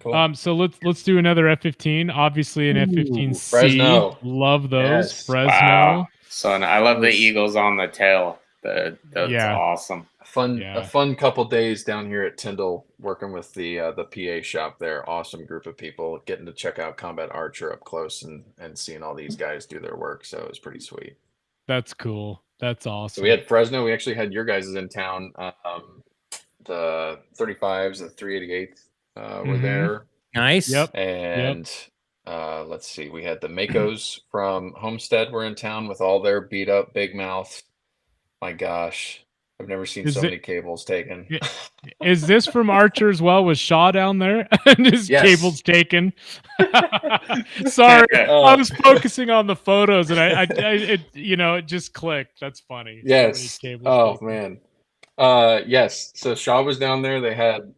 Cool. So let's do another F-15. Obviously an F-15C. Fresno. Love those. Yes. Fresno. Wow. So I love the eagles on the tail. That's awesome. A fun couple days down here at Tyndall, working with the PA shop there. Awesome group of people, getting to check out Combat Archer up close and seeing all these guys do their work. So it was pretty sweet. That's cool. That's awesome. So we had Fresno. We actually had your guys in town. The 35s, the 388 were there. Nice. Yep. And let's see, we had the Makos from Homestead were in town with all their beat up big mouths. My gosh, I've never seen so many cables taken. Is this from Archer as well? Was Shaw down there and his cables taken? Sorry, I was focusing on the photos and it just clicked. That's funny. Yes. So oh man. Yes. So Shaw was down there. They had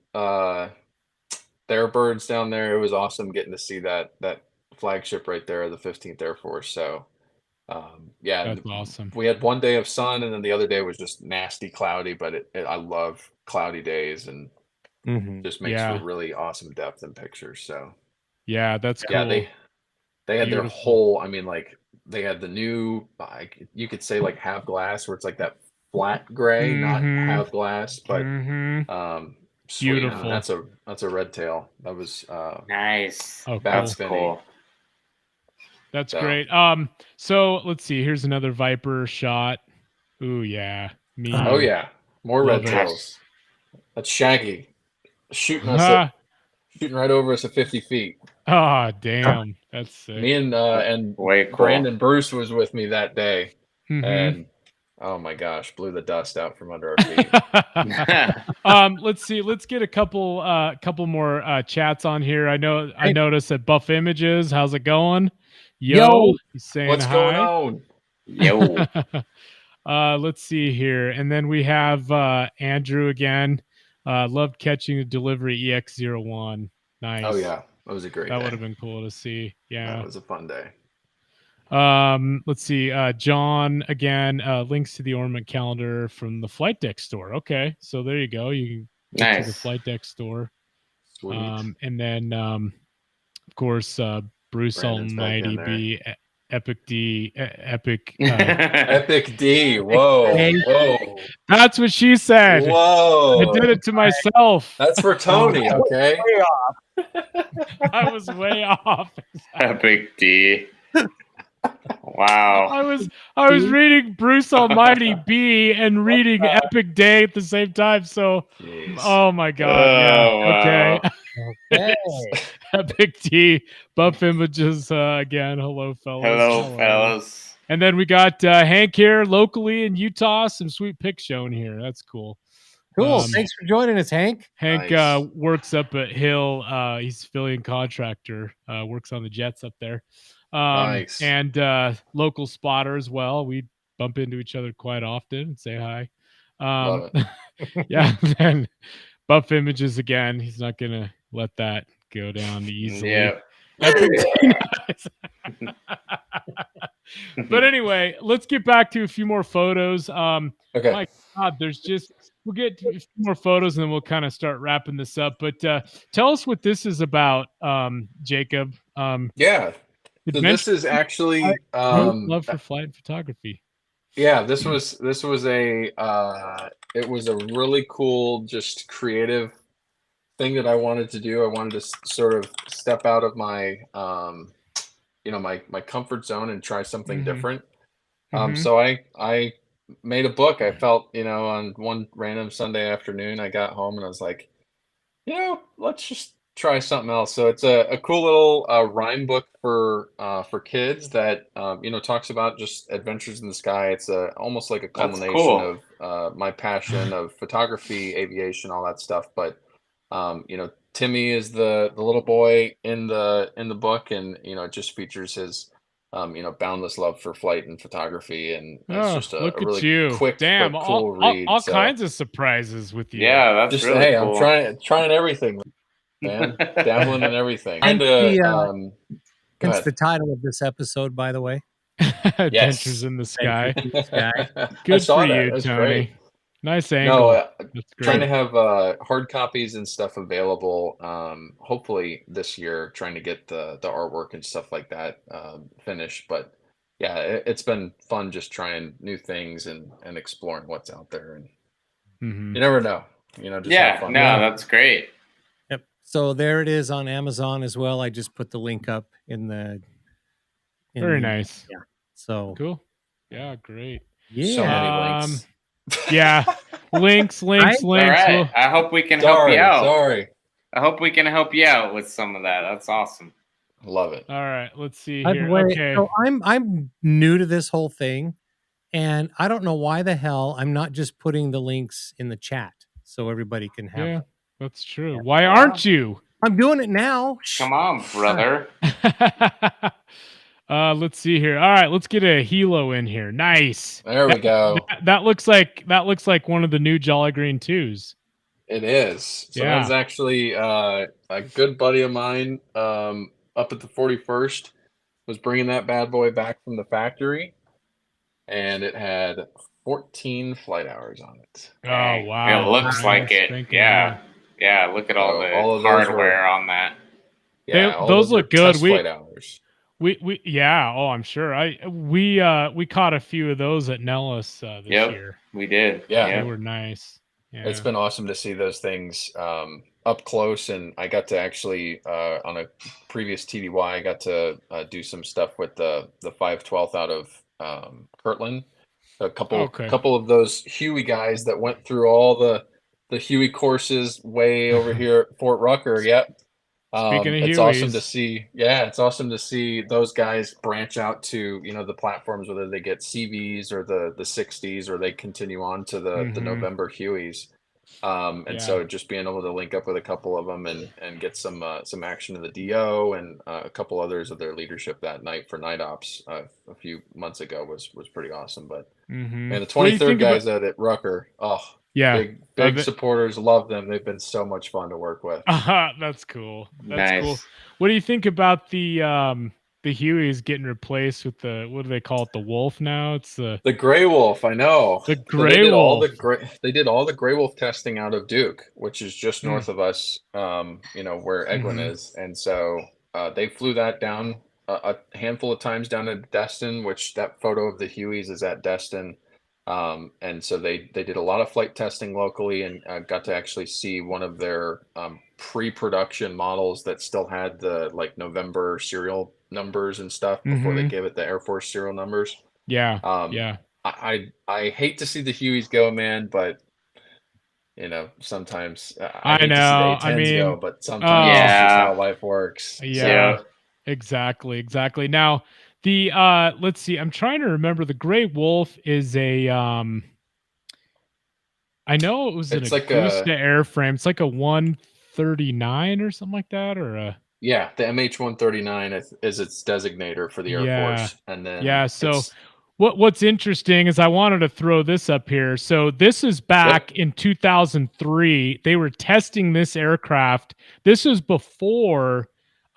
their birds down there. It was awesome getting to see that flagship right there, the 15th Air Force. So yeah, That's awesome. we had one day of sun, and then the other day was just nasty cloudy. But I love cloudy days, and just makes for really awesome depth in pictures. So yeah, that's cool. Yeah, they had their whole. I mean, like they had the new. You could say like half glass, where it's like that flat gray, not half glass, but sweet. Beautiful. That's a red tail. That was nice. Oh, that's cool. That's great. So let's see. Here's another Viper shot. Ooh, yeah. Me. Oh yeah, more red tails. That's Shaggy shooting us shooting right over us at 50 feet. Oh damn, that's sick. Me and Way cool. Brandon Bruce was with me that day, and oh my gosh, blew the dust out from under our feet. Let's see. Let's get a couple more chats on here. I noticed that Buff Images. How's it going? Yo. He's saying what's hi. going on? Yo. Let's see here, and then we have Andrew again. Loved catching the delivery EX01. Nice. Oh yeah, that was a great. That would have been cool to see. Yeah, that was a fun day. Let's see. John again. Links to the ornament calendar from the Flight Deck store. Okay, so there you go. You can get to the Flight Deck store. Sweet. And then of course Bruce Almighty B. Epic D, Epic Epic D. Whoa, whoa. That's what she said. Whoa. I did it to myself. That's for Tony, okay? Way off. I was way off. Epic D. Wow. I was reading Bruce Almighty B and reading Epic Day at the same time. So, oh my God. Yeah. Okay. Epic D. Buff Images again. Hello, fellas. Hello, fellas. And then we got Hank here locally in Utah. Some sweet pics shown here. That's cool. Cool. Thanks for joining us, Hank. Hank Nice. Works up at Hill. He's a civilian contractor. Works on the jets up there. Nice. And local spotter as well. We bump into each other quite often and say hi. Love it. Yeah. Then Buff Images again. He's not gonna let that go down easily. Yeah. But anyway, let's get back to a few more photos. Okay. My God, we'll get to a few more photos and then we'll kind of start wrapping this up. But tell us what this is about, Jacob. Yeah. So this is actually love for flight photography. Yeah, this was a it was a really cool, just creative thing that I wanted to do. I wanted to sort of step out of my my comfort zone and try something different. So I made a book. I felt, on one random Sunday afternoon, I got home and I was like, let's just try something else. So it's a cool little rhyme book for kids that talks about just adventures in the sky. It's almost like a culmination of my passion of photography, aviation, all that stuff. But Timmy is the little boy in the book, and it just features his boundless love for flight and photography, and it's just a really quick, damn, but cool read. All kinds of surprises with you. Yeah, that's just really cool. I'm trying everything, man. Dabbling in everything. Hence the title of this episode, by the way. Adventures in the Sky. Good for you, Tony. Great. Nice angle. Trying to have hard copies and stuff available. Hopefully this year, trying to get the artwork and stuff like that finished. But yeah, it's been fun just trying new things and exploring what's out there. And you never know. Just have fun. That's great. Yep. So there it is on Amazon as well. I just put the link up in the. Very nice. Yeah. So cool. Yeah, great. Yeah. So many links. Yeah, links. All right. I hope we can help you out. I hope we can help you out with some of that. That's awesome. Love it. All right, let's see By here. the way, Okay. So I'm new to this whole thing, and I don't know why the hell I'm not just putting the links in the chat so everybody can have them. That's true. Why aren't you? I'm doing it now. Come on, brother. Let's see here. All right, let's get a helo in here. Nice. There we go. That looks like one of the new Jolly Green 2s. It is. So Yeah. that's actually a good buddy of mine up at the 41st was bringing that bad boy back from the factory, and it had 14 flight hours on it. Oh, wow. It looks like it. Yeah. Yeah, look at all the hardware on that. Yeah, those look good. Flight hours. We yeah. Oh, I'm sure. We caught a few of those at Nellis this year. We did. They were nice. Yeah. It's been awesome to see those things up close, and I got to actually on a previous TDY, I got to do some stuff with the 512th out of Kirtland. A couple of those Huey guys that went through all the Huey courses way over here at Fort Rucker. Yep. Speaking of it's Hueys. awesome to see. Yeah, it's awesome to see those guys branch out to the platforms, whether they get CVs or the 60s, or they continue on to the November Hueys. And so just being able to link up with a couple of them and get some action in the DO and a couple others of their leadership that night for night ops a few months ago was pretty awesome. But and the 23rd guys out at Rucker, big supporters, love them. They've been so much fun to work with. That's cool. That's cool. What do you think about the Hueys getting replaced with what do they call it? The Wolf now? It's the Gray Wolf. I know. The Gray Wolf. They did all the Gray Wolf testing out of Duke, which is just north of us. Where Egwin is, and so they flew that down a handful of times down to Destin, which that photo of the Hueys is at Destin. And so they did a lot of flight testing locally, and got to actually see one of their pre-production models that still had the November serial numbers and stuff before they gave it the Air Force serial numbers. Yeah. I hate to see the Hueys go, man, but sometimes I know. I mean, go, but sometimes that's just how life works. Yeah. So. Exactly. Now, the let's see, I'm trying to remember. The Gray Wolf is a I know it was an Augusta airframe. It's like a 139 or something like that, or a the MH139 is its designator for the Air Force. And then so what's interesting is I wanted to throw this up here. So this is back in 2003. They were testing this aircraft. This was before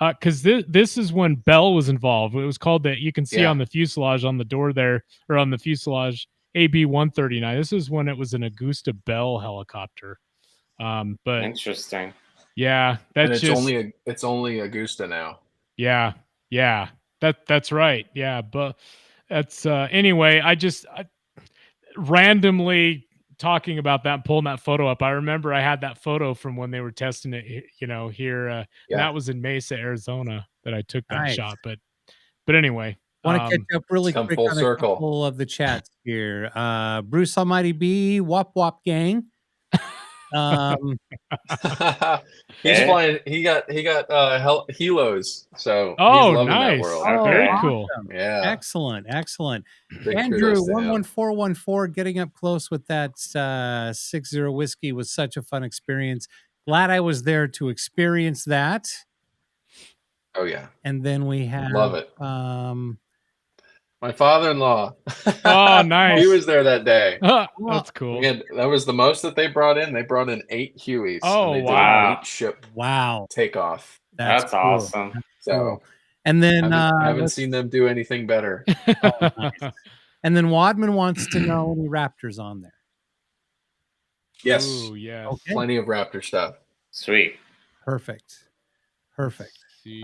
because this is when Bell was involved. It was called you can see on the fuselage on the door there, or on the fuselage, AB-139. This is when it was an Augusta Bell helicopter. But interesting. Yeah, it's only Augusta now. Yeah. That's right. Yeah, but that's anyway. I randomly talking about that, pulling that photo up. I remember I had that photo from when they were testing it, here. And that was in Mesa, Arizona, that I took that shot. But anyway, want to catch up really quick on a couple of the chats here. Bruce Almighty B, Wop Wop Gang. He's flying. He got helos. So he's loving nice. That world. Very awesome. Cool. Yeah, excellent. Big Andrew 11414 getting up close with that 60 whiskey was such a fun experience. Glad I was there to experience that. Oh yeah. And then we have love it. My father-in-law. Oh, nice. He was there that day. That's cool. That was the most that they brought in. They brought in 8 Hueys. Oh, and they wow. did 8 ship Takeoff. takeoff. That's cool. awesome. So, and then I haven't seen them do anything better. Nice. And then Wadman wants to know any Raptors on there. Yes. Ooh, yes. Okay. Plenty of Raptor stuff. Sweet. Perfect.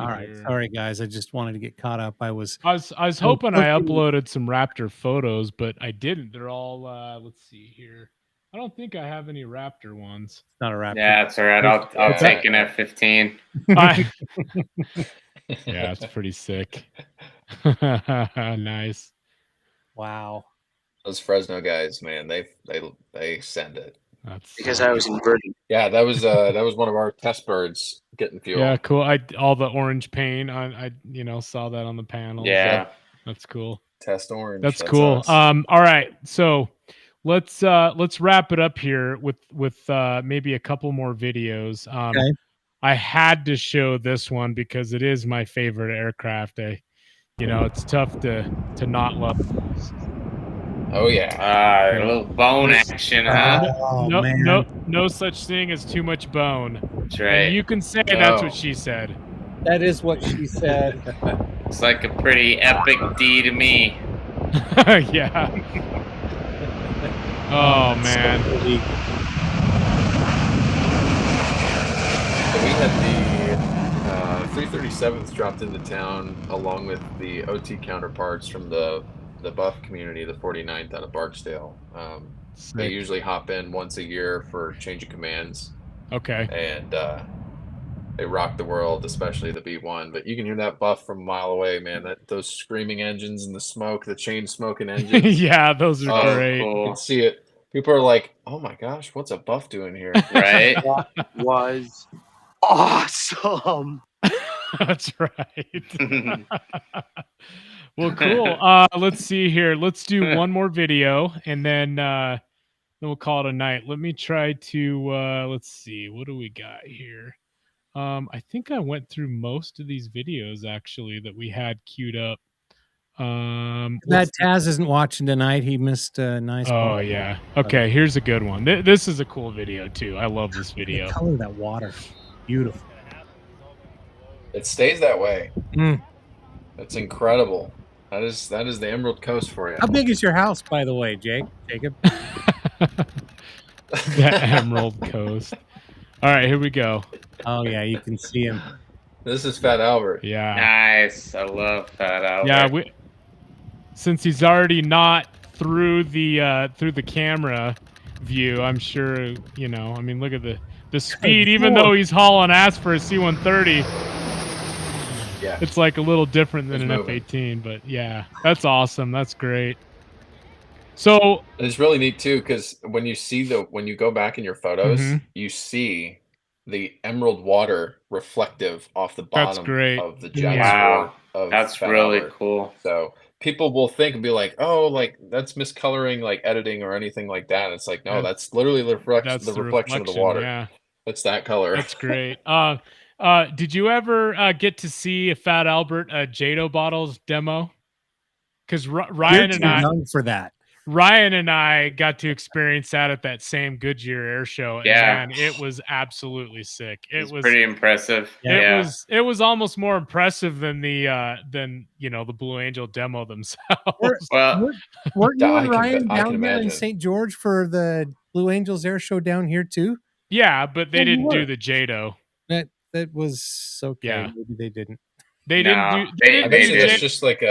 All right. Sorry, guys. I just wanted to get caught up. I was hoping I uploaded some Raptor photos, but I didn't. They're all let's see here. I don't think I have any Raptor ones. It's not a Raptor. Yeah, it's all right. I'll take an F-15. Yeah, it's pretty sick. Nice. Wow. Those Fresno guys, man, they send it. That's because I was inverting. Yeah, that was one of our test birds getting fuel. Yeah, cool. All the orange paint. I saw that on the panel. Yeah, so that's cool. Test orange. That's cool. Us. All right, so let's wrap it up here with maybe a couple more videos. I had to show this one because it is my favorite aircraft. You know, it's tough to not love those. Oh yeah. A little bone action, huh? No such thing as too much bone. That's right. And you can say that's what she said. That is what she said. It's like a pretty epic D to me. Yeah. Oh man. So we had the 337th dropped into town along with the OT counterparts from the buff community, the 49th out of Barksdale. They usually hop in once a year for change of commands. Okay. And they rock the world, especially the B1. But you can hear that buff from a mile away, man. Those screaming engines and the smoke, the chain smoking engines. Yeah, those are great. Cool. You can see it. People are like, "Oh my gosh, what's a buff doing here?" Right? That was awesome. That's right. Well, cool. Let's see here. Let's do one more video, and then we'll call it a night. Let me try to let's see. What do we got here? I think I went through most of these videos actually that we had queued up. That Taz isn't watching tonight. He missed a nice. Oh yeah. Okay, here's a good one. This is a cool video too. I love this video. The color of that water, beautiful. It stays that way. Mm. That's incredible. That is the Emerald Coast for you. How big is your house, by the way, Jacob? The Emerald Coast. All right, here we go. Oh yeah, you can see him. This is Fat Albert. Yeah. Nice. I love Fat Albert. Yeah, since he's already not through the camera view, I'm sure, you know, I mean, look at the speed, even though he's hauling ass for a C-130. Yeah. It's like a little different than an F-18, but yeah, that's awesome. That's great. So it's really neat too, because when you go back in your photos, you see the emerald water reflective off the bottom of the jet. Wow. Of that's Fat really Albert. cool. So people will think and be like, "Oh, like that's miscoloring, like editing or anything like that." It's like, no, that's literally the reflection of the water. Yeah, it's that color. That's great. Did you ever get to see a Fat Albert JATO bottles demo? Because Ryan and I young for that. Ryan and I got to experience that at that same Goodyear Air Show. Yeah, and it was absolutely sick. It was pretty impressive. It was almost more impressive than the Blue Angel demo themselves. Weren't you and Ryan down there in St. George for the Blue Angels Air Show down here too? Yeah, but they didn't do the JATO. That was okay. Yeah. Maybe they didn't. They didn't do. I bet it's just like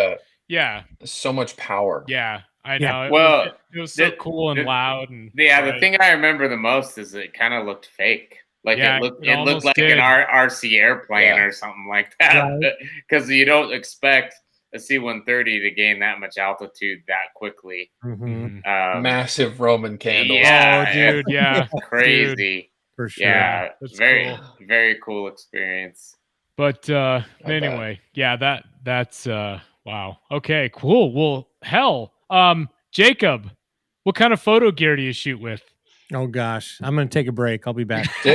yeah, so much power. Yeah, I know. Yeah. It was so cool and loud and the thing I remember the most is it kind of looked fake. Like it looked like an RC airplane or something like that. Because you don't expect a C-130 to gain that much altitude that quickly. Massive Roman candles. Yeah, dude. Yeah, crazy. Dude, for sure. Yeah, that's very cool experience. But anyway, yeah, that's wow. Okay, cool. Well, hell, Jacob, what kind of photo gear do you shoot with? Oh gosh, I'm gonna take a break. I'll be back, dude.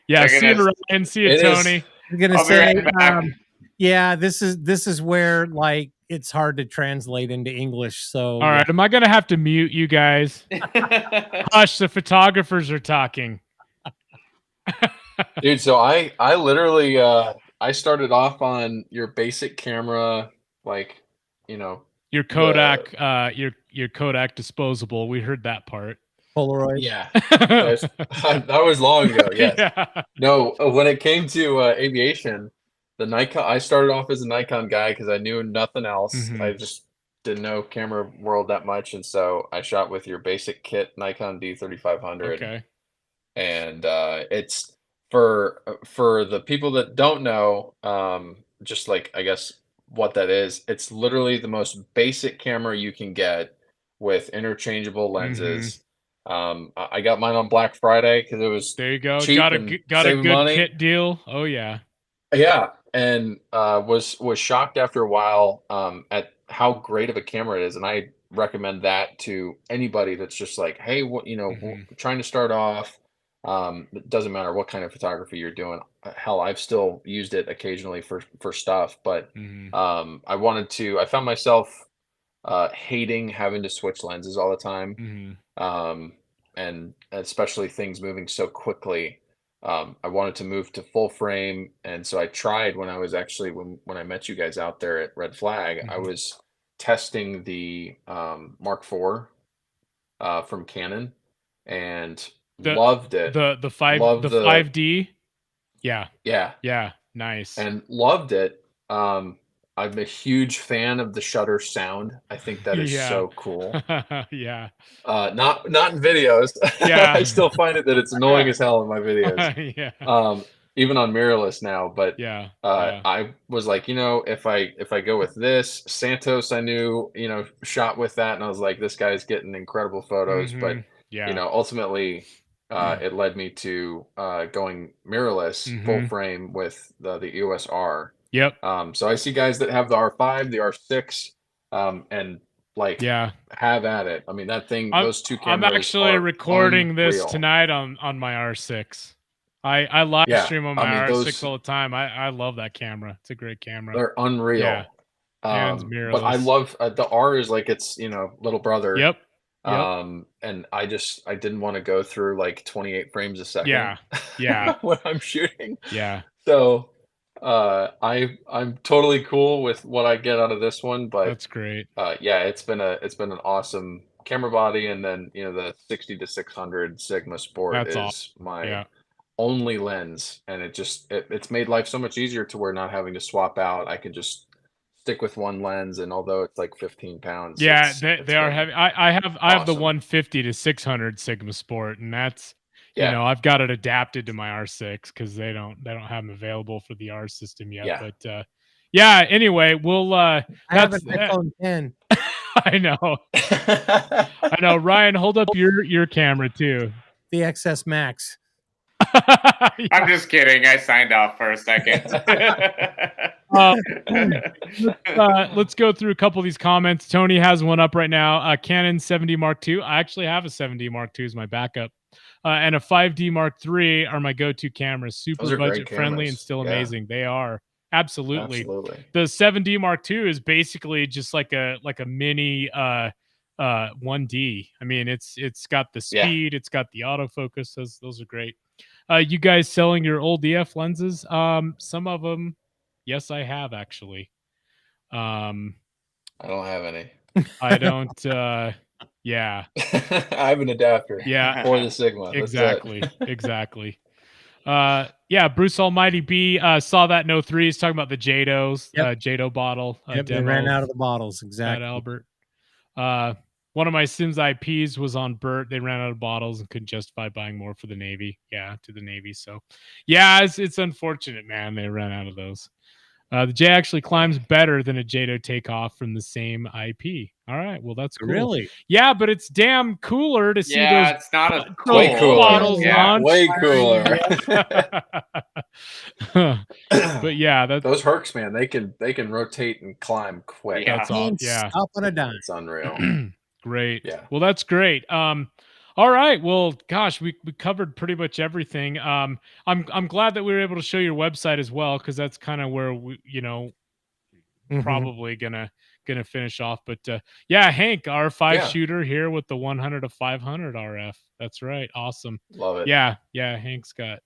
Yeah, see you, Ryan. See you, Tony. I'm gonna say, yeah, this is where like it's hard to translate into English. So all right, am I gonna have to mute you guys? Hush, the photographers are talking. Dude, so I literally I started off on your basic camera, like, you know, your Kodak your Kodak disposable. We heard that part. Polaroid. Yeah. that was long ago. Yes. Yeah. No, when it came to aviation, the Nikon, I started off as a Nikon guy because I knew nothing else. I just didn't know camera world that much, and so I shot with your basic kit Nikon D3500. Okay. And it's for the people that don't know, just like I guess what that is. It's literally the most basic camera you can get with interchangeable lenses. I got mine on Black Friday because it was there. You go. Cheap Got a good money. kit deal. Oh yeah. Yeah, and was shocked after a while at how great of a camera it is, and I recommend that to anybody that's just like, hey, what trying to start off. It doesn't matter what kind of photography you're doing. Hell, I've still used it occasionally for stuff, but I found myself hating having to switch lenses all the time. And especially things moving so quickly. I wanted to move to full frame, and so I tried when I was actually when I met you guys out there at Red Flag. I was testing the Mark IV from Canon, and loved it. The 5D. Yeah, nice, and loved it. I'm a huge fan of the shutter sound. I think that is so cool. Not in videos. I still find it that it's annoying as hell in my videos. Even on mirrorless now. But I was like, if I go with this, Santos, I knew, shot with that, and I was like, this guy's getting incredible photos. But ultimately, it led me to going mirrorless, full frame with the EOS R. So I see guys that have the R5, the R6, and have at it. I mean, that thing, those two cameras. I'm actually recording this tonight on my R6. I live stream on my R6 all the time. I love that camera. It's a great camera. They're unreal. And mirrorless. But I love the R is like its little brother. And I didn't want to go through like 28 frames a second. When I'm shooting. So I'm totally cool with what I get out of this one, but that's great. It's been an awesome camera body, and then the 60-600 Sigma Sport is my only lens, and it's made life so much easier to where not having to swap out. I can just stick with one lens, and although it's like 15 pounds, they are heavy. I have the 150-600 Sigma Sport, and that's I've got it adapted to my R6 because they don't have them available for the R system yet. But anyway, we'll I have an iPhone 10. I know. Ryan, hold up your camera too. The XS Max. I'm just kidding. I signed off for a second. Let's go through a couple of these comments. Tony has one up right now. Canon 7D Mark II. I actually have a 7D Mark II as my backup. And a 5D Mark III are my go-to cameras. Super budget friendly and still amazing. They are. Absolutely. The 7D Mark II is basically just like a mini 1D. I mean, it's got the speed, it's got the autofocus. Those are great. You guys selling your old EF lenses? Some of them, yes, I have actually. I don't have any. I don't. I have an adapter. For the Sigma. Exactly. Bruce Almighty B saw that in 03. He's talking about the Jados, Jado bottle. They ran out of the bottles. Exactly. Albert. One of my Sims IPs was on Burt. They ran out of bottles and couldn't justify buying more for the Navy. To the Navy. So, it's unfortunate, man. They ran out of those. The J actually climbs better than a Jado takeoff from the same IP. All right, well that's cool. Really? Yeah, but it's damn cooler to see those. It's not a way cooler. Bottles launch. Way cooler. But those Hercs, man, they can rotate and climb quick. That's all. Stop on a dime. It's unreal. Great. Well, that's great. All right. Well, gosh, we covered pretty much everything. I'm glad that we were able to show your website as well, because that's kind of where we, probably gonna finish off. But Hank, R5 shooter here with the 100 to 500 RF. That's right. Awesome. Love it. Yeah. Hank's got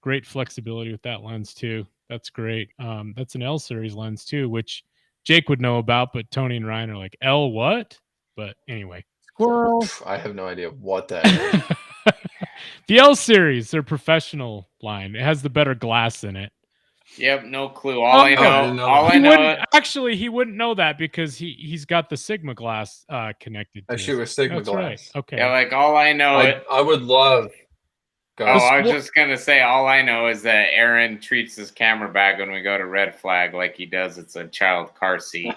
great flexibility with that lens too. That's great. That's an L series lens too, which Jake would know about, but Tony and Ryan are like, L what? But anyway. Squirrel. I have no idea what that is. The L series, their professional line. It has the better glass in it. Yep, no clue. I know. Actually, he wouldn't know that because he's got the Sigma glass connected. I shoot with Sigma glass. Right. Okay. Yeah, like all I know. I would love. I was just gonna say, all I know is that Aaron treats his camera bag when we go to Red Flag like he does. It's a child car seat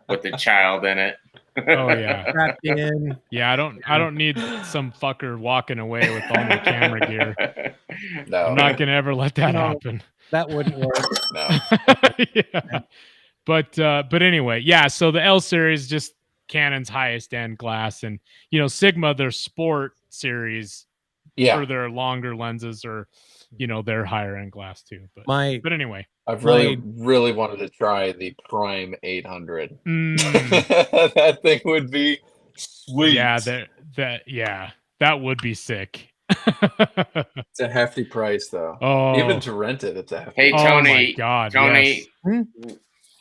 with a child in it. Oh yeah. Wrapped in. Yeah, I don't need some fucker walking away with all my camera gear. No. I'm not gonna ever let that happen. That wouldn't work. No. But anyway, so the L series, just Canon's highest end glass, and Sigma, their sport series, for their longer lenses or, their higher end glass too. But anyway, I've really wanted to try the Prime 800. That thing would be sweet. Yeah, that would be sick. It's a hefty price, though. Even to rent it, it's a hefty. Hey, price. Tony. Oh my God, Tony, yes.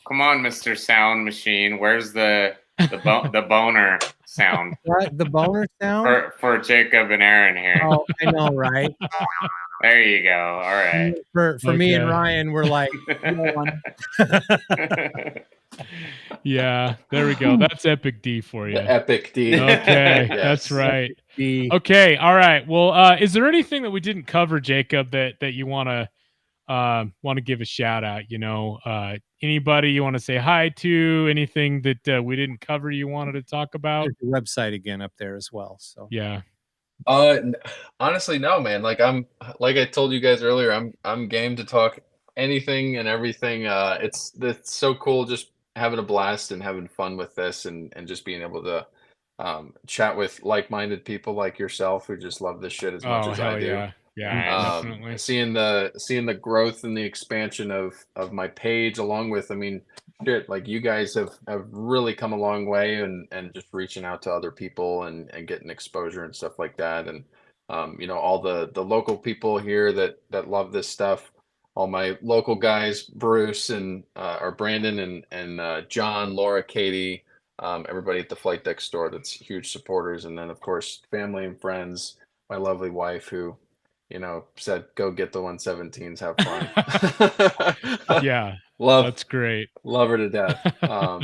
Come on, Mr. Sound Machine. Where's the boner sound? What, the boner sound for Jacob and Aaron here? Oh, I know, right? There you go. All right. For me and Ryan, we're like, yeah, there we go. That's Epic D for you. The Epic D. Okay, Yes. that's right. Okay, all right. Well, is there anything that we didn't cover, Jacob, that you want to give a shout out? Anybody you want to say hi to? Anything that we didn't cover you wanted to talk about? There's the website again up there as well. So yeah. Honestly, no, man. Like I told you guys earlier, I'm game to talk anything and everything. It's so cool just having a blast and having fun with this and just being able to chat with like-minded people like yourself who just love this shit as much as I do. Yeah, definitely. Seeing the growth and the expansion of my page, along with, I mean, shit, like you guys have really come a long way and just reaching out to other people and getting exposure and stuff like that. And all the local people here that love this stuff, all my local guys, Bruce and or Brandon and John, Laura, Katie, everybody at the Flight Deck store that's huge supporters, and then of course family and friends, my lovely wife who said go get the 117s, have fun. Yeah, that's great, love her to death.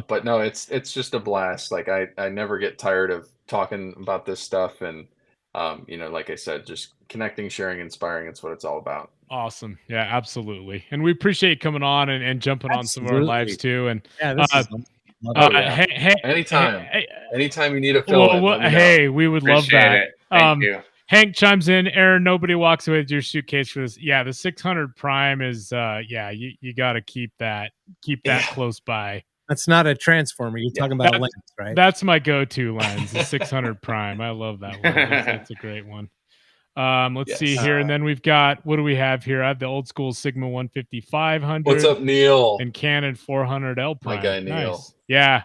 But no, it's just a blast. Like I never get tired of talking about this stuff, and like I said, just connecting, sharing, inspiring, it's what it's all about. Awesome. Yeah, absolutely. And we appreciate you coming on and jumping on some of our lives too. And anytime you need a fill in, hey, we would Appreciate love that. It. Thank you. Hank chimes in, Aaron, nobody walks away with your suitcase for this. Yeah, the 600 Prime is you got to keep that close by. That's not a transformer. You're talking about a lens, right? That's my go-to lens, the 600 Prime. I love that one. That's a great one. Let's see here, and then we've got, what do we have here? I have the old school Sigma 150-500. What's up, Neil? And Canon 400L Prime. My guy, Neil. Nice. Yeah,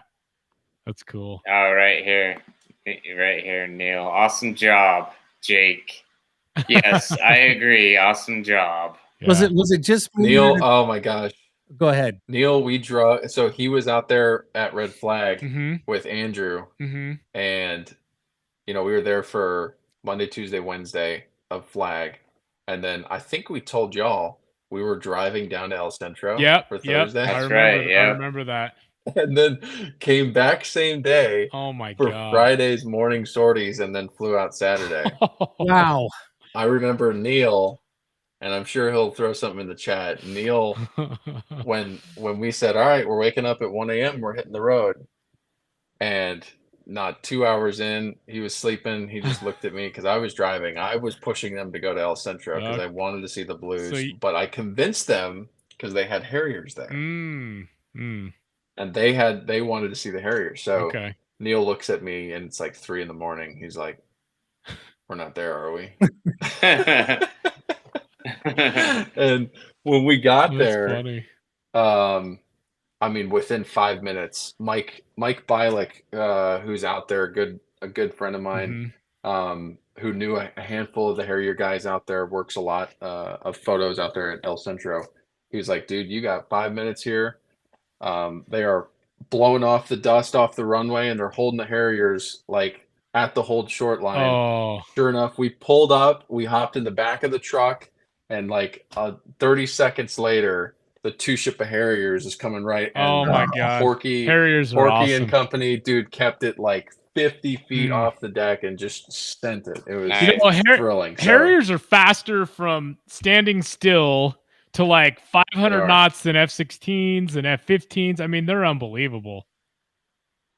that's cool. Oh, right here, Neil. Awesome job, Jake. Yes, I agree. Awesome job. Yeah. Was it just Neil? Oh my gosh. Go ahead, Neil. So he was out there at Red Flag with Andrew, and we were there for Monday, Tuesday, Wednesday of Flag, and then I think we told y'all we were driving down to El Centro for Thursday. That's right. Yeah, I remember that. And then came back same day. Oh my for God. Friday's morning sorties, and then flew out Saturday. Wow. I remember Neil, and I'm sure he'll throw something in the chat. Neil, when we said, all right, we're waking up at 1 a.m., we're hitting the road, and not 2 hours in, he was sleeping. He just looked at me because I was driving. I was pushing them to go to El Centro because I wanted to see the Blues, but I convinced them because they had Harriers there. And they wanted to see the Harriers. So Neil looks at me and it's like 3 a.m. He's like, we're not there, are we? And when we got there, funny. I mean, within 5 minutes, Mike Bialik, who's out there, a good friend of mine, who knew a handful of the Harrier guys out there, works a lot of photos out there at El Centro. He was like, dude, you got 5 minutes here. They are blowing off the dust off the runway, and they're holding the Harriers like at the hold short line. Oh. Sure enough, we pulled up, we hopped in the back of the truck, and like 30 seconds later, the 2 ship of Harriers is coming right. And, oh my God. Harriers are awesome. awesome. And company, dude, kept it like 50 feet off the deck and just sent it. It was thrilling. Harriers are faster from standing still to like 500 knots than F-16s and F-15s. I mean, they're unbelievable.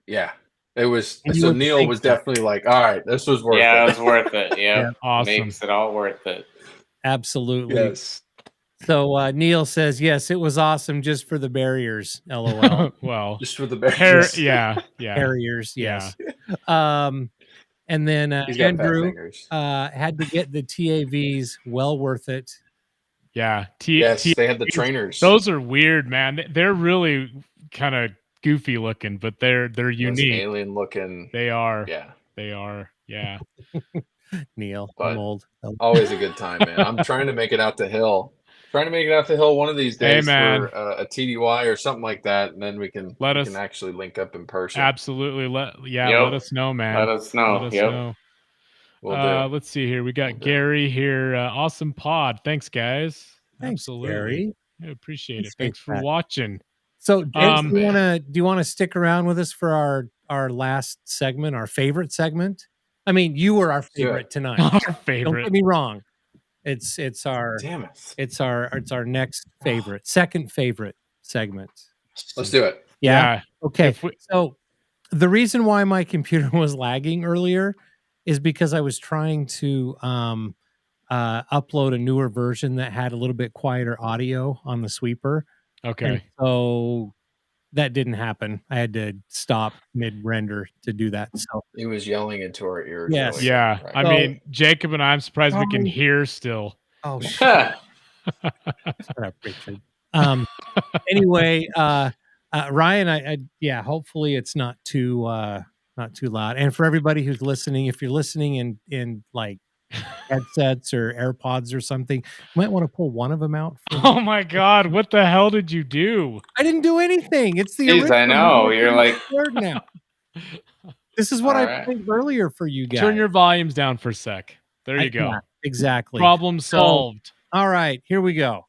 Yeah. It was. So Neil was definitely like, all right, this was worth it. Yeah, it was worth it. Yeah. Awesome. Makes it all worth it. Absolutely. Yes. So Neil says, yes, it was awesome just for the barriers. LOL. Well, just for the barriers. yeah. Harriers. Yes. And then He's got fat Andrew fingers. had to get the TAVs. Well worth it. Yeah. Yes, they had the trainers. Those are weird, man. They're really kind of goofy looking, but they're unique. Those alien looking. They are. Yeah. They are. Yeah. Neil, But I'm old. Always a good time, man. I'm trying to make it out to Hill. Trying to make it out to Hill one of these days for a TDY or something like that, and then we can actually link up in person. Absolutely. Let us know, man. Let us know. Know. We'll do. Let's see here. We got Gary here. Awesome pod. Thanks, guys. Thanks, Absolutely. Gary. I appreciate it. Thanks for watching. So, do you want to stick around with us for our last segment, our favorite segment? I mean, you were our favorite tonight. Our favorite. Don't get me wrong. It's our it's our next favorite, second favorite segment. Let's do it. Yeah. Okay. So the reason why my computer was lagging earlier is because I was trying to upload a newer version that had a little bit quieter audio on the sweeper. Okay. And so that didn't happen. I had to stop mid-render to do that. So he was yelling into our ears. Yes. Yeah. Right. I mean, Jacob and I'm surprised we can hear still. Oh, shit. Shut up, Richard. Anyway, Ryan, hopefully it's not too loud. And for everybody who's listening, if you're listening in like headsets or AirPods or something, you might want to pull one of them out. Oh my God. What the hell did you do? I didn't do anything. It's the original. I know. You're like now. This is what I played earlier for you guys. Turn your volumes down for a sec. There you go. Yeah, exactly. Problem solved. All right, here we go.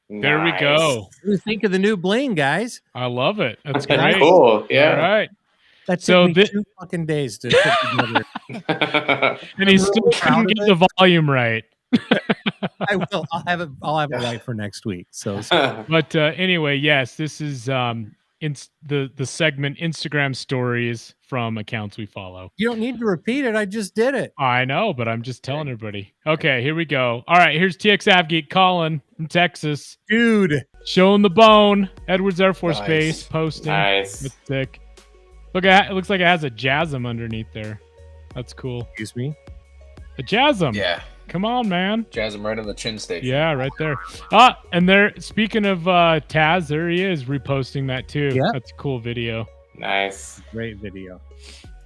There we go. What do you think of the new bling, guys? I love it. That's Pretty great. cool. Yeah. All right. That took me 2 fucking days to put together. And he still couldn't get the volume right. I will. I'll have it right for next week. So but anyway, yes, this is the segment Instagram stories from accounts we follow. You don't need to repeat it. I just did it. I know, but I'm just telling everybody. Okay, here we go. All right, here's TX AVGEEK Colin from Texas. Dude. Showing the bone. Edwards Air Force Base posting. Nice. That's sick. Look at it. Looks like it has a JASM underneath there. That's cool. Excuse me? A JASM. Yeah. Come on, man. Jazz him right on the chin station. Yeah, right there. And there, speaking of Taz, there he is reposting that too. Yeah. That's a cool video. Nice. Great video.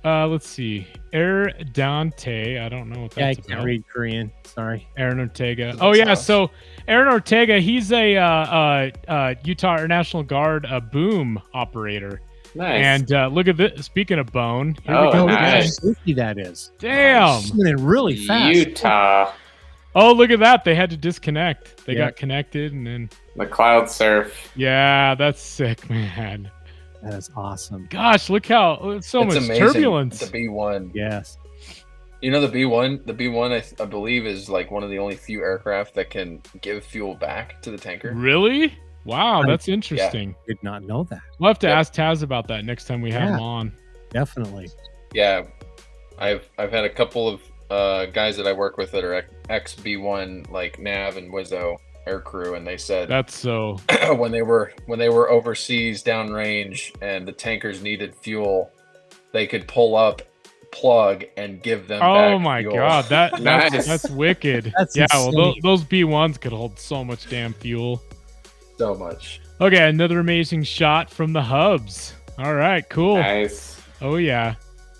Let's see. Air Dante. I don't know what that's I about. can't read Korean. Sorry. Aaron Ortega. Oh, yeah. So Aaron Ortega, he's a Utah Air National Guard boom operator. Nice. And look at this. Speaking of bone, here we go. Look at how safety that is. Damn. Coming in really fast. Utah. Oh, look at that. They had to disconnect. They got connected and then the cloud surf. Yeah, that's sick, man. That is awesome. Gosh, look how it's much amazing. turbulence. The B1. Yes. You know the B1? The B1 I believe is like one of the only few aircraft that can give fuel back to the tanker. Really? Wow, that's interesting. Did not know that. We'll have to ask Taz about that next time we have him on. Definitely. Yeah. I've had a couple of guys that I work with that are ex B1 like Nav and Wizzo air crew, and they said that's so when they were overseas downrange and the tankers needed fuel, they could pull up, plug, and give them back oh my fuel. God, Nice. that's wicked. That's yeah, well insane. those B1s could hold so much damn fuel. So much. Okay, another amazing shot from the hubs. All right, cool. Nice. Oh yeah.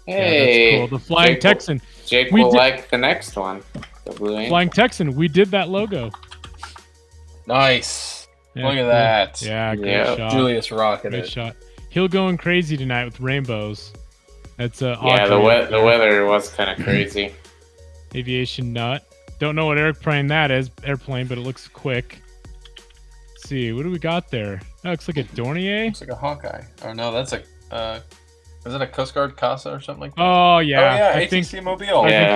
Hey. Yeah, that's cool. The Flying Texan. Jake will like the next one. The Blue Angel. Flying Texan. We did that logo. Nice. Yeah, Look at cool. that. Yeah, great Yeah. shot. Julius rocking Great it. shot. He'll going crazy tonight with rainbows. That's Yeah, Audrey the weather was kind of crazy. Aviation nut. Don't know what airplane that is, but it looks quick. Let's see, what do we got there? That looks like a Dornier. Looks like a Hawkeye. Oh no, that's a is it a Coast Guard Casa or something like that? Oh yeah. Oh yeah, I ATC think, Mobile. I Yeah.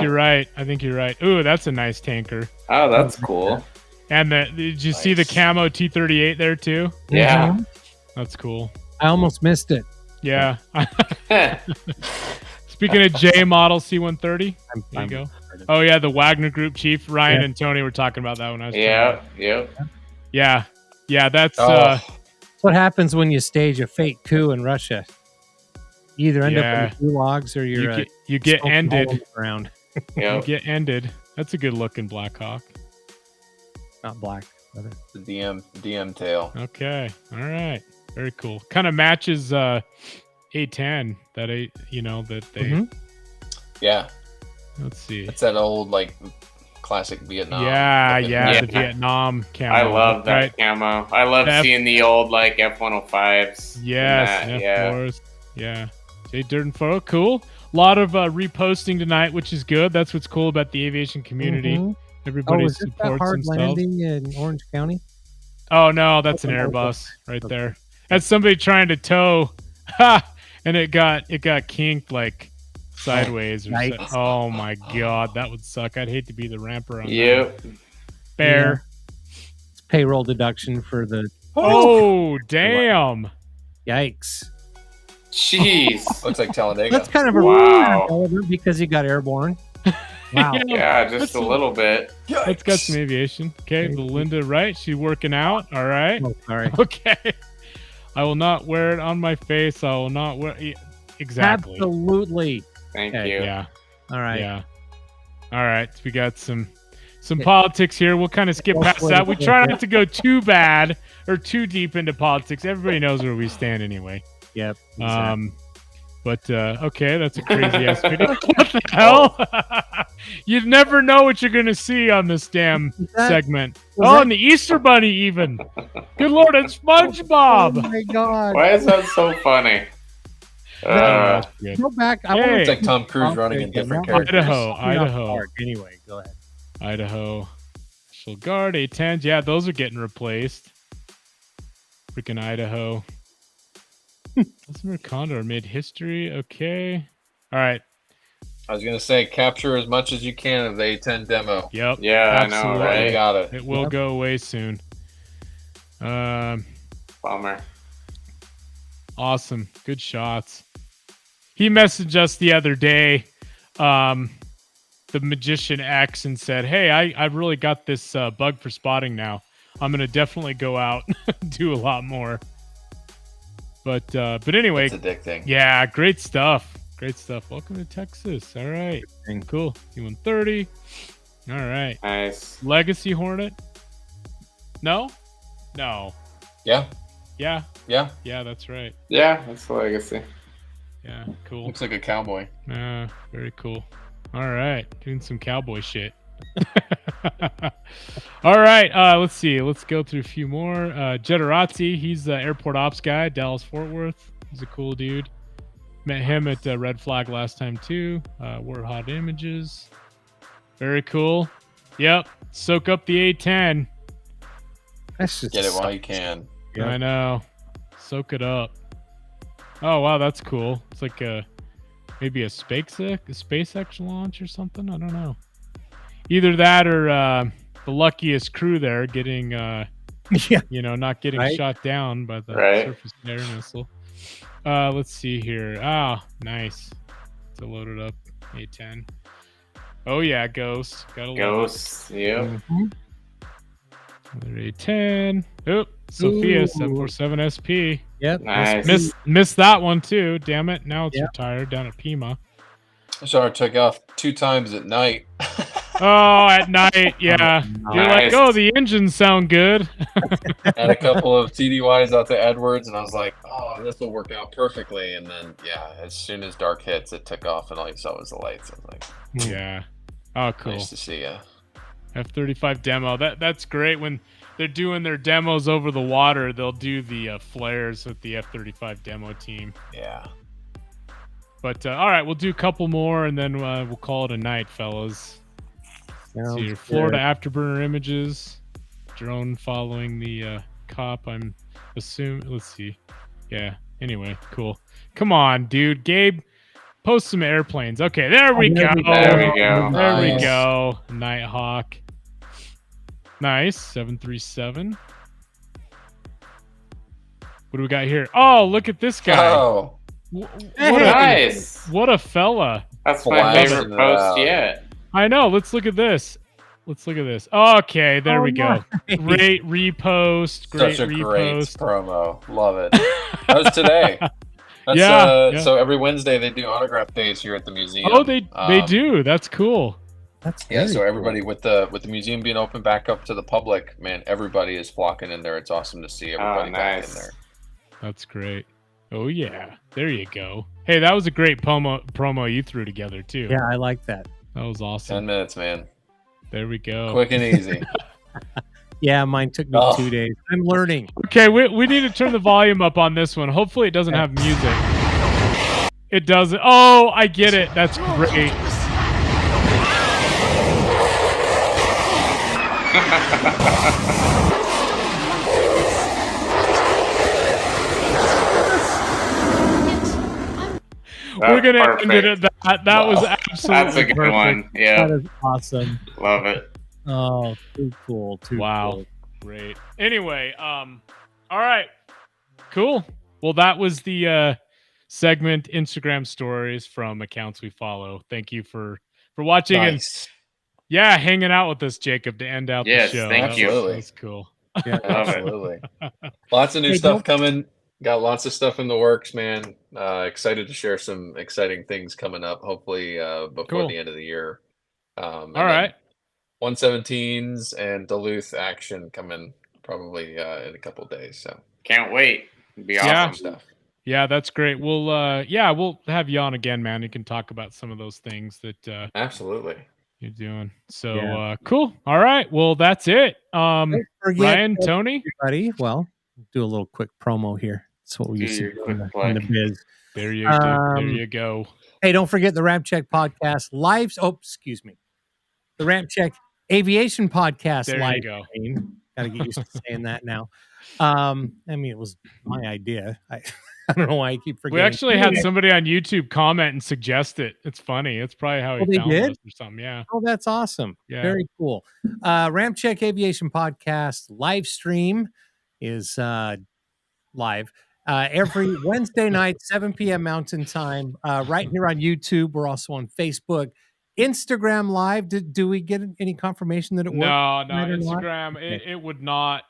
think you're right. Ooh, that's a nice tanker. Oh, that's cool. And did you see the camo T-38 there too? Yeah. That's cool. I almost missed it. Yeah. Speaking of J model C-130, there you go. Oh yeah, the Wagner Group chief Ryan and Tony were talking about that when I was. Yeah. That's that's what happens when you stage a fake coup in Russia. You either end up in the gulags or you get ended. Around. You get ended. That's a good looking Black Hawk. Not black. The DM tail. Okay. All right. Very cool. Kind of matches A10 that that they. Yeah. Let's see. It's that old like classic Vietnam. The Vietnam camo. I love that camo. I love seeing the old like F-105s. Yes. F4s. Yeah. Jay Durden photo. Cool. A lot of reposting tonight, which is good. That's what's cool about the aviation community. Everybody supports that hard themselves. landing in Orange County? Oh no, that's an Airbus right there. That's somebody trying to tow, and it got kinked like sideways. Oh my god, that would suck. I'd hate to be the ramper on that. Bear. It's payroll deduction for the. Oh damn! Yikes! Jeez, looks like Talladega. That's kind of a because he got airborne. Wow. Yeah, just a little bit. It's got some aviation. Okay, Belinda, right? She's working out. All right. Oh, sorry. Okay. I will not wear it on my face. I will not wear exactly. Absolutely. Thank you. Yeah. All right. Yeah. All right. So we got some politics here. We'll kind of skip past that. We try not to go too bad or too deep into politics. Everybody knows where we stand anyway. Yep. Exactly. But okay, that's a crazy ass video. What the hell? You never know what you're gonna see on this damn segment. And the Easter Bunny even. Good Lord, it's SpongeBob. Oh my god! Why is that so funny? Go back. It's like Tom Cruise running in different characters. Idaho. Anyway, go ahead. Idaho. National Guard A-10s. Yeah, those are getting replaced. Freaking Idaho. Customer Condor made history. Okay. All right. I was gonna say capture as much as you can of the A10 demo. Yep. Yeah, absolutely. I know, right? You got it. It will go away soon. Bummer. Awesome. Good shots. He messaged us the other day, the Magician X, and said, "Hey, I've really got this bug for spotting now. I'm gonna definitely go out and do a lot more." But anyway, it's addicting. Yeah, great stuff. Great stuff. Welcome to Texas. All right. Cool. C-130. All right. Nice. Legacy Hornet. No. Yeah. Yeah. Yeah. Yeah, that's right. Yeah, that's the Legacy. Yeah, cool. Looks like a cowboy. Very cool. All right. Doing some cowboy shit. All right, let's see. Let's go through a few more. Jetarazzi, he's the airport ops guy, Dallas Fort Worth. He's a cool dude. Met him at Red Flag last time too. Wore hot images. Very cool. Yep. Soak up the A10. Get it while you can. Yep. I know. Soak it up. Oh wow, that's cool. It's like maybe a SpaceX launch or something. I don't know. Either that or the luckiest crew there getting, not getting shot down by the surface air missile. Let's see here. Nice. It's a loaded up A-10. Oh yeah, Ghost. Gotta Ghost. Yep. Mm-hmm. Another A-10. Oh, Sophia 747 SP. Yep. Nice. Missed that one too. Damn it. Now it's retired down at Pima. I saw her took off 2 times at night. Oh, at night, yeah. You're like, oh, the engines sound good. Had a couple of TDYs out to Edwards, and I was like, oh, this will work out perfectly. And then, as soon as dark hits, it took off, and all you saw was the lights. I was like, yeah. Oh, cool. Nice to see you. F-35 demo. That's great. When they're doing their demos over the water, they'll do the flares with the F-35 demo team. Yeah. But, all right, we'll do a couple more, and then we'll call it a night, fellas. So your Florida afterburner images, drone following the cop. I'm assuming. Let's see. Yeah. Anyway, cool. Come on, dude. Gabe, post some airplanes. Okay, there we go. There we go. Nighthawk. Nice. 737. What do we got here? Oh, look at this guy. Oh, nice. What a fella. That's my favorite post yet. I know. Let's look at this. Let's look at this. Okay, there we go. Nice. Great repost. Great Such a great repost. promo. Love it. That was today. That's, Yeah. So every Wednesday they do autograph days here at the museum. Oh, they do. That's cool. That's So everybody with the museum being open back up to the public, man, everybody is flocking in there. It's awesome to see everybody back in there. That's great. Oh yeah, there you go. Hey, that was a great promo you threw together too. Yeah, I like that. That was awesome. 10 minutes, man. There we go. Quick and easy. Yeah, mine took me 2 days. I'm learning. Okay, we need to turn the volume up on this one. Hopefully it doesn't have music. It doesn't. Oh, I get it. That's great. We're gonna end it at that. That was absolutely That's a good perfect. one. Yeah. That is awesome. Love it. Oh, too cool. Wow. Great. Anyway, all right. Cool. Well, that was the segment Instagram stories from accounts we follow. Thank you for watching and hanging out with us, Jacob, to end out the show. Thank you. That's cool. Yeah, absolutely. Lots of new stuff coming. Got lots of stuff in the works, man. Excited to share some exciting things coming up, hopefully before the end of the year. All right. 117s and Duluth action coming probably in a couple of days. So can't wait. It'd be awesome stuff. Yeah, that's great. We'll have you on again, man. You can talk about some of those things that absolutely you're doing. So cool. All right. Well, that's it. Ryan, Tony, everybody. Well, do a little quick promo here. That's what we used to do in the biz. There you go. Hey, don't forget the RampCheck podcast live. Oh, excuse me. The RampCheck Aviation podcast there live. You go. Got to get used to saying that now. I mean, it was my idea. I don't know why I keep forgetting. We actually had somebody on YouTube comment and suggest it. It's funny. It's probably how he found us or something. Yeah. Oh, that's awesome. Yeah. Very cool. RampCheck Aviation podcast live stream is live every Wednesday night, 7 p.m. Mountain Time, right here on YouTube. We're also on Facebook. Instagram Live. Do we get any confirmation that it worked? No, Instagram. It would not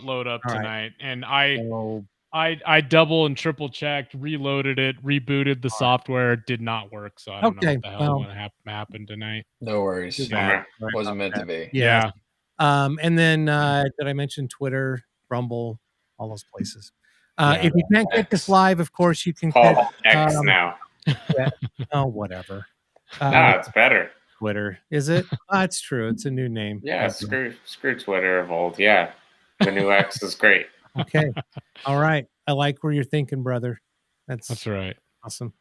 load up tonight. And I double and triple checked, reloaded it, rebooted the software. It did not work. So I don't know what the hell happened tonight. No worries. Wasn't meant to be. Yeah. And then did I mention Twitter, Rumble, all those places? If you can't get this live, of course you can call X now. Oh, whatever. No, it's better. Twitter, is it? It's true. It's a new name. Yeah, screw Twitter of old. Yeah, the new X is great. Okay, all right. I like where you're thinking, brother. That's right. Awesome.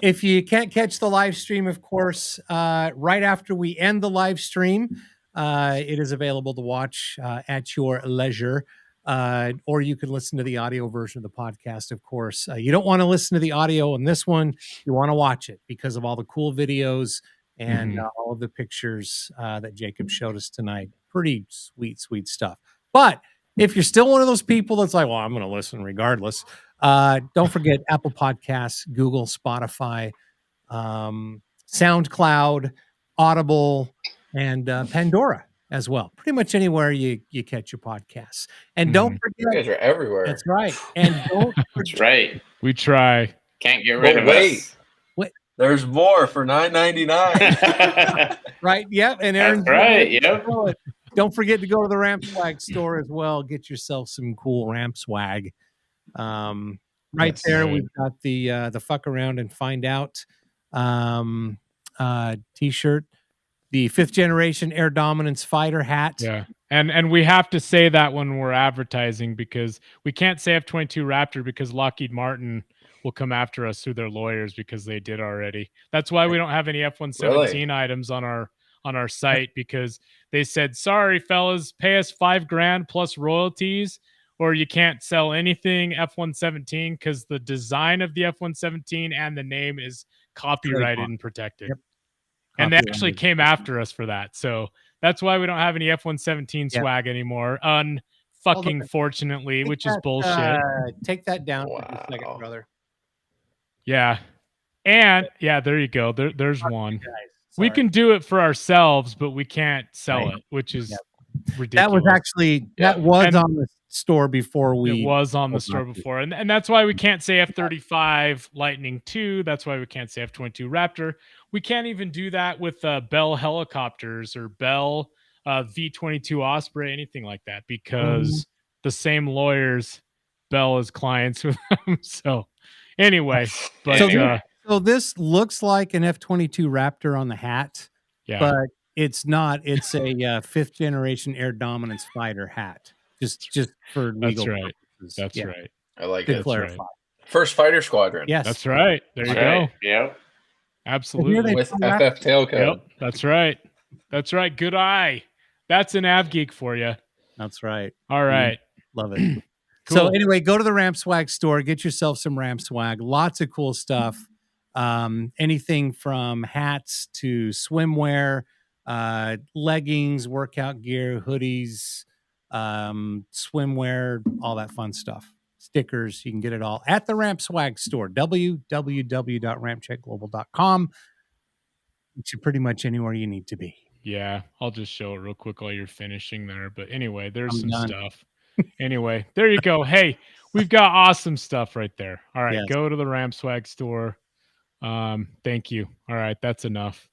If you can't catch the live stream, of course, right after we end the live stream, it is available to watch at your leisure. Or you can listen to the audio version of the podcast, of course. You don't want to listen to the audio on this one. You want to watch it because of all the cool videos and all of the pictures that Jacob showed us tonight. Pretty sweet stuff. But if you're still one of those people that's like, well, I'm going to listen regardless, don't forget Apple Podcasts, Google, Spotify, SoundCloud, Audible, and Pandora as well. Pretty much anywhere you catch your podcasts. And don't forget, you guys are everywhere. That's right. And don't That's right. We try. Can't get rid of us. Wait. There's more for $9.99. Right. Yep. And Aaron's that's right. Yep. Don't forget to go to the Ramp Swag store as well. Get yourself some cool Ramp Swag. Right that's there, we've got the Fuck Around and Find Out T-shirt. The 5th generation Air Dominance fighter hat. Yeah. And we have to say that when we're advertising because we can't say F-22 Raptor because Lockheed Martin will come after us through their lawyers because they did already. That's why we don't have any F-117 items on our site because they said, sorry, fellas, pay us $5,000 plus royalties or you can't sell anything F-117 because the design of the F-117 and the name is copyrighted and protected. Yep. And they actually came after us for that. So that's why we don't have any F-117 swag anymore. Fortunately, which is bullshit. Take that down for a second, brother. Yeah. And yeah, there you go. There's one. We can do it for ourselves, but we can't sell Right. it, which is Yep. ridiculous. That was actually that was on the store before we. It was on the store before, and that's why we can't say F-35 Lightning II. That's why we can't say F-22 Raptor. We can't even do that with Bell helicopters or Bell V-22 Osprey, anything like that, because the same lawyers, Bell is clients with them. So anyway, but so this looks like an F-22 Raptor on the hat, but it's not. It's a fifth generation air dominance fighter hat. Just for legal purposes. That's right. I like to it. clarify. Right. First fighter squadron. Yes, that's right. There you go. Yep. Absolutely. With FF tail code. Yep. That's right. That's right. Good eye. That's an AVGEEK for you. That's right. All right. Love it. Cool. So anyway, go to the Ramp Swag store, get yourself some Ramp Swag. Lots of cool stuff. Anything from hats to swimwear, leggings, workout gear, hoodies, swimwear, all that fun stuff. Stickers, you can get it all at the Ramp Swag store, www.rampcheckglobal.com. It's pretty much anywhere you need to be. Yeah, I'll just show it real quick while you're finishing there. But anyway, there's some stuff. Anyway, there you go. Hey, we've got awesome stuff right there. All right, go to the Ramp Swag store. Thank you. All right, that's enough.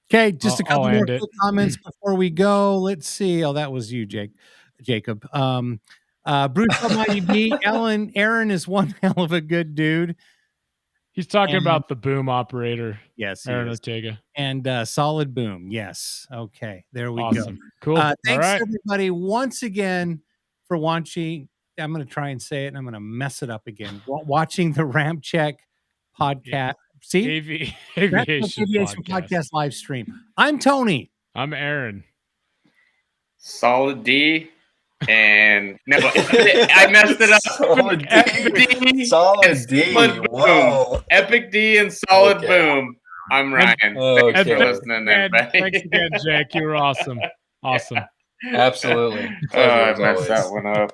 Okay, just a couple more quick comments before we go. Let's see. Oh, that was you, Jacob. Bruce Almighty B. Aaron is one hell of a good dude. He's talking about the boom operator. Yes, Aaron Ortega. And solid boom. Yes. Okay, there we go. Cool. Thanks everybody once again for watching. I'm going to try and say it, and I'm going to mess it up again. Watching the RampCheck podcast. See? Aviation podcast live stream. I'm Tony. I'm Aaron. Solid D. And no, I messed it up. Solid D. Solid D. Whoa. Epic D and solid boom. I'm Ryan. Thanks for listening, everybody. Thanks again, Jack. You were awesome. Awesome. Absolutely. I messed that one up.